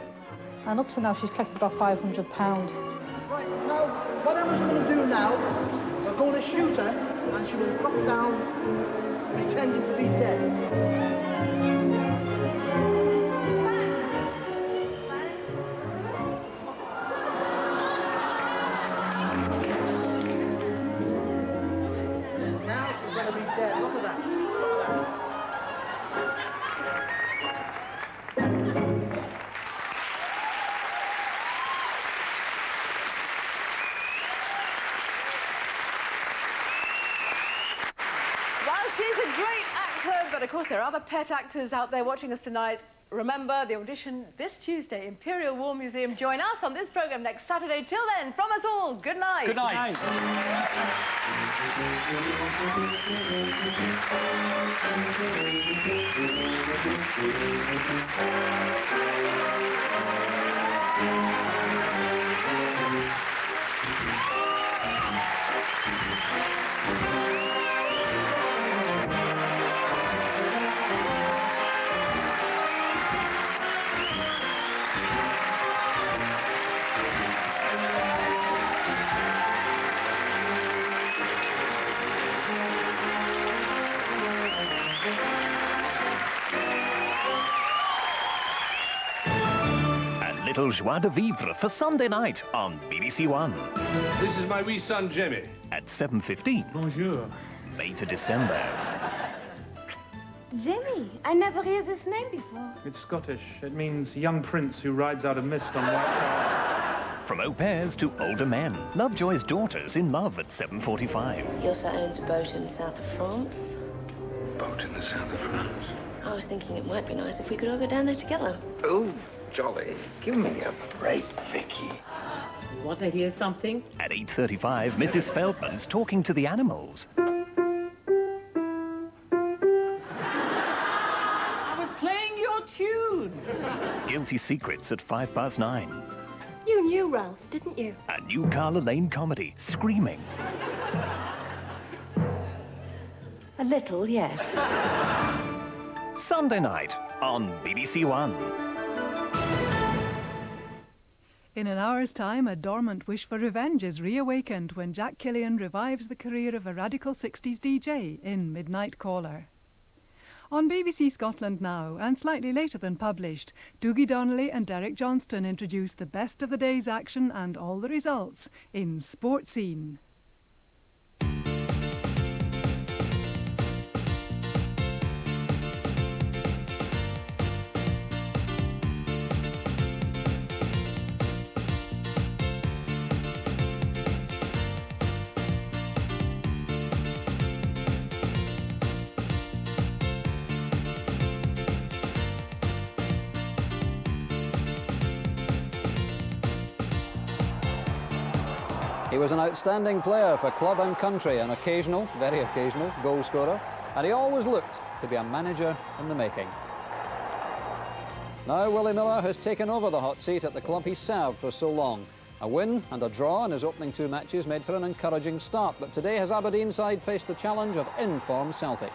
And up to now she's collected about £500. Right, now, what Emma's going to do now, we're going to shoot her, and she will drop down, pretending to be dead. She's a great actor, but of course there are other pet actors out there watching us tonight. Remember, the audition this Tuesday, Imperial War Museum. Join us on this programme next Saturday. Till then, from us all, good night. Good night. Little joie de vivre for Sunday night on BBC One. This is my wee son, Jimmy. At 7:15. Bonjour. May to December. Jimmy, I never heard this name before. It's Scottish. It means young prince who rides out a mist on white cloud. From au pairs to older men. Lovejoy's Daughters in Love at 7:45. He also owns a boat in the south of France. Boat in the south of France? I was thinking it might be nice if we could all go down there together. Oh, jolly. Give me a break, Vicky. You want to hear something? At 8:35, Mrs. Feldman's talking to the animals. I was playing your tune. Guilty Secrets at 9:05. You knew Ralph, didn't you? A new Carla Lane comedy, Screaming. A little, yes. Sunday night on BBC One. In an hour's time, a dormant wish for revenge is reawakened when Jack Killian revives the career of a radical 60s DJ in Midnight Caller. On BBC Scotland Now, and slightly later than published, Dougie Donnelly and Derek Johnston introduce the best of the day's action and all the results in Sport Scene. He was an outstanding player for club and country, an occasional, very occasional, goal scorer, and he always looked to be a manager in the making. Now Willie Miller has taken over the hot seat at the club he served for so long. A win and a draw in his opening two matches made for an encouraging start, but today his Aberdeen side faced the challenge of in-form Celtic.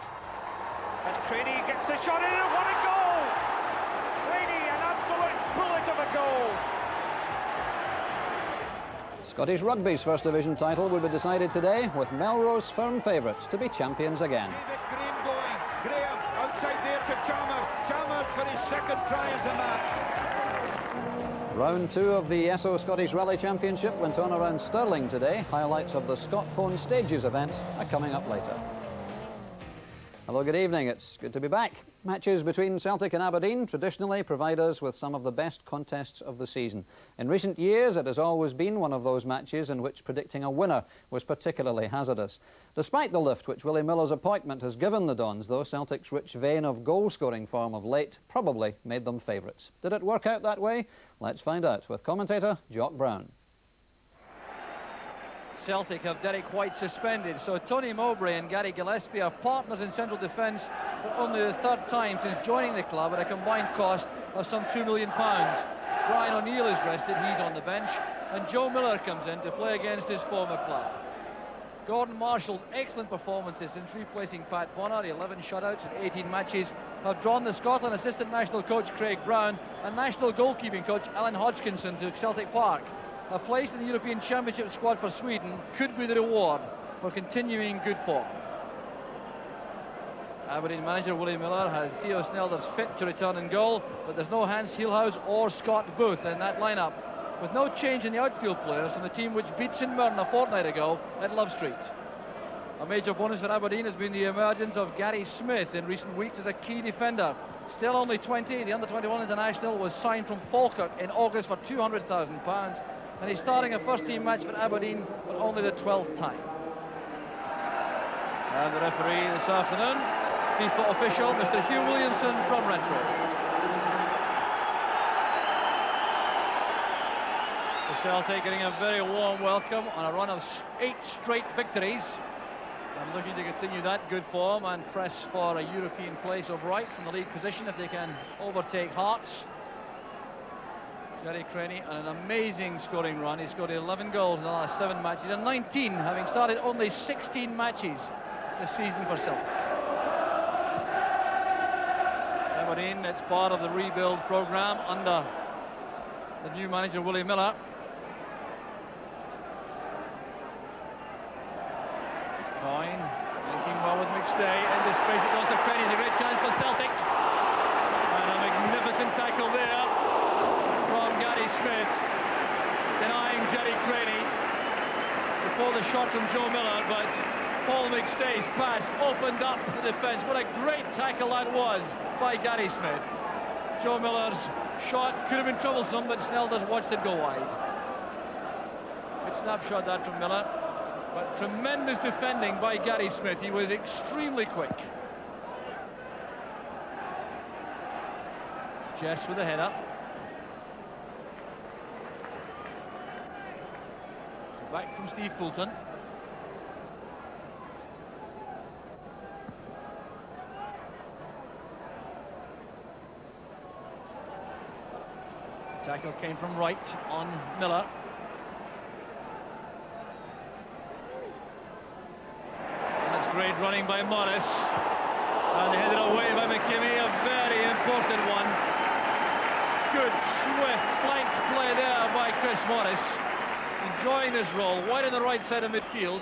As Craney gets the shot in, and what a goal! Craney, an absolute bullet of a goal! Scottish Rugby's First Division title will be decided today, with Melrose firm favourites to be champions again. Graham going. Graham outside there to Chalmers. Chalmers for his second try of the match. Round 2 of the SO Scottish Rally Championship went on around Stirling today. Highlights of the Scotphone Stages event are coming up later. Hello, good evening. It's good to be back. Matches between Celtic and Aberdeen traditionally provide us with some of the best contests of the season. In recent years, it has always been one of those matches in which predicting a winner was particularly hazardous. Despite the lift which Willie Miller's appointment has given the Dons, though, Celtic's rich vein of goal-scoring form of late probably made them favourites. Did it work out that way? Let's find out with commentator Jock Brown. Celtic have Derek White suspended, so Tony Mowbray and Gary Gillespie are partners in central defence for only the third time since joining the club at a combined cost of some £2 million. Brian O'Neill is rested, he's on the bench, and Joe Miller comes in to play against his former club. Gordon Marshall's excellent performances since replacing Pat Bonner, 11 shutouts in 18 matches, have drawn the Scotland assistant national coach Craig Brown and national goalkeeping coach Alan Hodgkinson to Celtic Park. A place in the European Championship squad for Sweden could be the reward for continuing good form. Aberdeen manager Willie Miller has Theo Snelders fit to return in goal, but there's no Hans Hielhuis or Scott Booth in that lineup, with no change in the outfield players from the team which beat St Mirren a fortnight ago at Love Street. A major bonus for Aberdeen has been the emergence of Gary Smith in recent weeks as a key defender. Still only 20, the under-21 international was signed from Falkirk in August for £200,000. And he's starting a first-team match for Aberdeen for only the 12th time. And the referee this afternoon, FIFA official, Mr. Hugh Williamson from Renfrew. The Celtic getting a very warm welcome on a run of 8 straight victories. And looking to continue that good form and press for a European place of right from the lead position if they can overtake Hearts. Jerry Craney on an amazing scoring run. He scored 11 goals in the last 7 matches and 19, having started only 16 matches this season for Celtic. Aberdeen, it's part of the rebuild programme under the new manager Willie Miller. Coyne linking well with McStay into space. It goes to Craney. It's a great chance for Celtic. And a magnificent tackle there from Gary Smith, denying Jerry Craney before the shot from Joe Miller, but Paul McStay's pass opened up the defence. What a great tackle that was by Gary Smith. Joe Miller's shot could have been troublesome, but Snelders watched it go wide. Good snapshot that from Miller, but tremendous defending by Gary Smith. He was extremely quick. Jess with a header. Back from Steve Fulton. The tackle came from Wright on Miller. And that's great running by Morris. And headed away by McKimmie, a very important one. Good swift flank play there by Chris Morris. Enjoying this role, wide on the right side of midfield,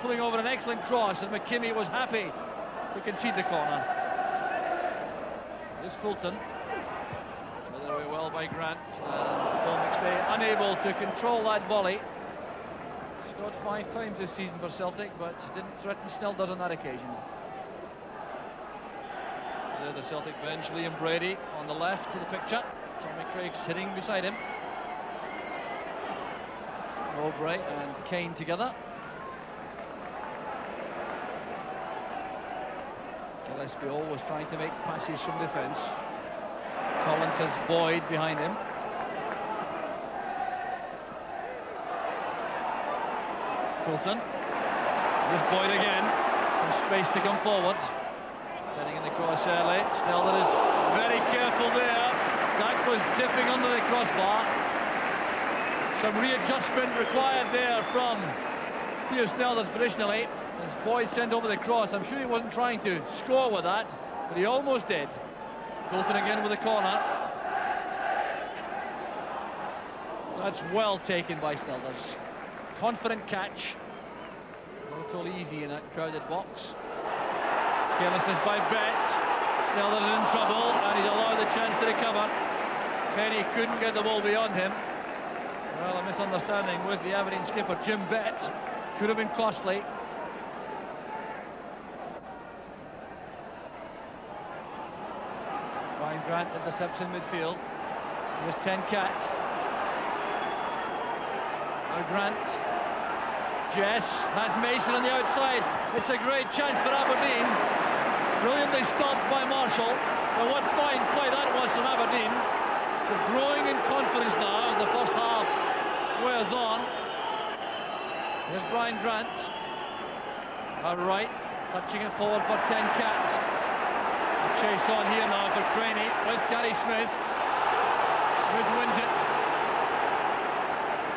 pulling over an excellent cross, and McKimmie was happy to concede the corner. This Fulton, played very well by Grant, and Paul McStay unable to control that volley. Scored 5 times this season for Celtic, but didn't threaten Snelders on that occasion. There the Celtic bench, Liam Brady on the left to the picture, Tommy Craig sitting beside him. Mowbray and Kane together. Gillespie always trying to make passes from defence. Collins has Boyd behind him. Fulton. Here's Boyd again. Some space to come forward. Setting in the cross early. Snelders is very careful there. That was dipping under the crossbar. Some readjustment required there from Theo Snelders positionally as Boyd sent over the cross. I'm sure he wasn't trying to score with that, but he almost did. Fulton again with the corner. That's well taken by Snelders. Confident catch. Not at all easy in that crowded box. Carelessness by Bet. Snelders is in trouble and he's allowed the chance to recover. Kenny couldn't get the ball beyond him. Well, a misunderstanding with the Aberdeen skipper, Jim Bett. Could have been costly. Brian Grant intercepts in midfield. Here's 10 Cat. Now Grant. Jess has Mason on the outside. It's a great chance for Aberdeen. Brilliantly stopped by Marshall. And what fine play that was from Aberdeen. They're growing in confidence now as the first half wears on. Here's Brian Grant. Right, touching it forward for 10 Cat. Chase on here now for Craney with Gary Smith. Smith wins it.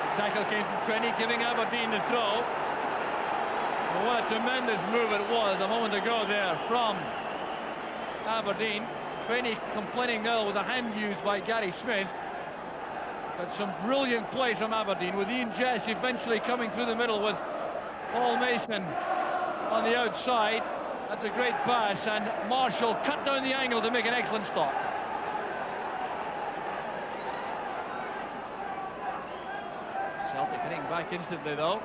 The tackle came from Craney, giving Aberdeen the throw. Well, what a tremendous move it was a moment ago there from Aberdeen. Craney complaining now with a hand used by Gary Smith. But some brilliant play from Aberdeen with Ian Jess eventually coming through the middle with Paul Mason on the outside. That's a great pass, and Marshall cut down the angle to make an excellent stop. Celtic hitting back instantly though.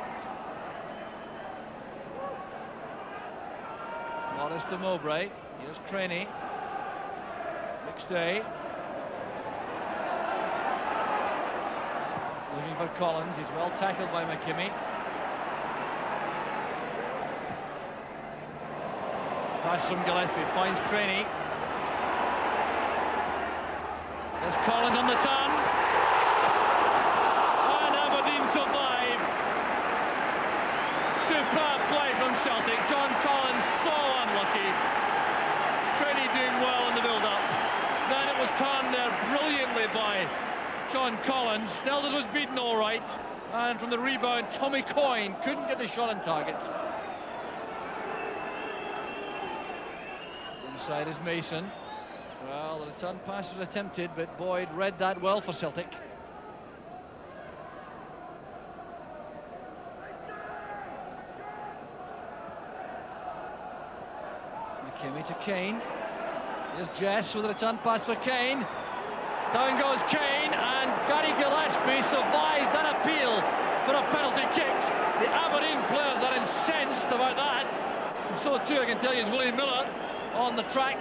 Morris to Mowbray. Here's Craney. McStay. Looking for Collins. He's well tackled by McKimmie. Pass from Gillespie, finds Craney. There's Collins on the turn. And Aberdeen survive. Superb play from Celtic. John Collins so unlucky. Craney doing well in the build-up. Then it was turned there brilliantly by John Collins. Snelders was beaten all right. And from the rebound, Tommy Coyne couldn't get the shot on target. Inside is Mason. Well, the return pass was attempted, but Boyd read that well for Celtic. McKimmie to Kane. Here's Jess with a return pass for Kane. Down goes Kane, and Gary Gillespie survives that appeal for a penalty kick. The Aberdeen players are incensed about that. And so too, I can tell you, is Willie Miller on the track.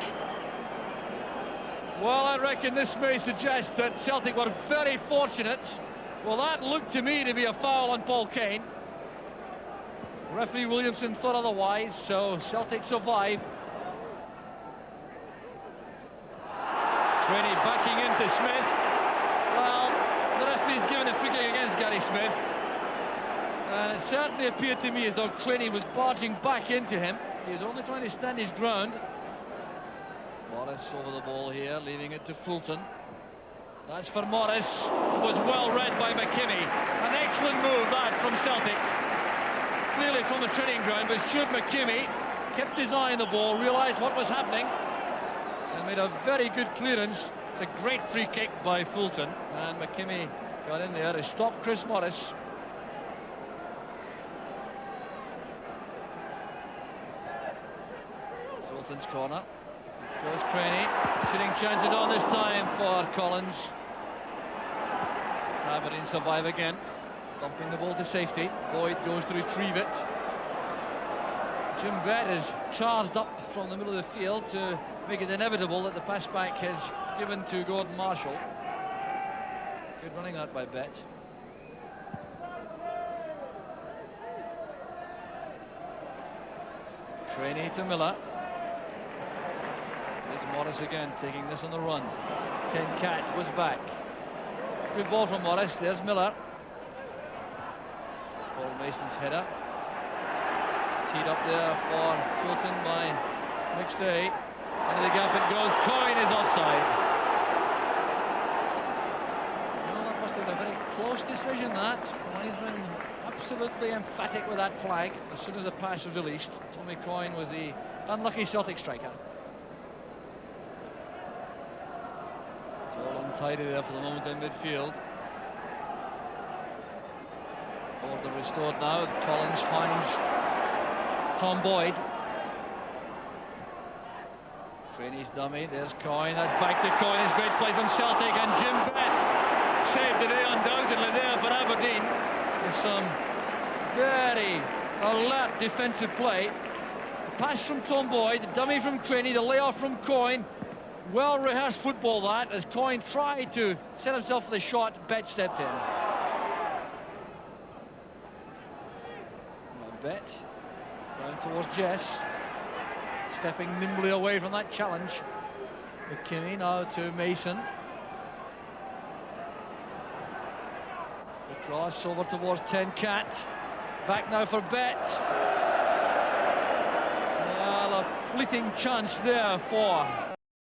Well, I reckon this may suggest that Celtic were very fortunate. Well, that looked to me to be a foul on Paul Kane. Referee Williamson thought otherwise, so Celtic survive. Craney backing into Smith. Well, the referee's given a free kick against Gary Smith. And it certainly appeared to me as though Craney was barging back into him. He was only trying to stand his ground. Morris over the ball here, leaving it to Fulton. That's for Morris. It was well read by McKimmie. An excellent move that from Celtic. Clearly from the training ground, but Stuart McKimmie kept his eye on the ball, realised what was happening, and made a very good clearance. It's a great free kick by Fulton, and McKimmie got in there to stop Chris Morris. Fulton's corner. Goes Craney, shooting chances on this time for Collins. Aberdeen survive again, dumping the ball to safety. Boyd goes to retrieve it. Jim Bett is charged up from the middle of the field to make it inevitable that the pass back is given to Gordon Marshall. Good running out by Bett. Craney to Miller. There's Morris again, taking this on the run. 10 Cat was back. Good ball from Morris. There's Miller. Paul Mason's header. It's teed up there for Fulton by McStay. Into the gap it goes. Coyne is offside. Well, that must have been a very close decision, that. Linesman absolutely emphatic with that flag as soon as the pass was released. Tommy Coyne was the unlucky Celtic striker. All untidy there for the moment in midfield. Order restored now. Collins finds Tom Boyd. Craney's dummy, there's Coyne, that's back to Coyne, it's great play from Celtic, and Jim Bett saved the day undoubtedly there for Aberdeen. With some very alert defensive play. The pass from Tom Boyd, the dummy from Craney, the layoff from Coyne. Well rehearsed football that, as Coyne tried to set himself for the shot, Bett stepped in. Bett going towards Jess, stepping nimbly away from that challenge. McKinney now to Mason. The cross over towards Tenkat. Back now for Bett. Well, a fleeting chance there for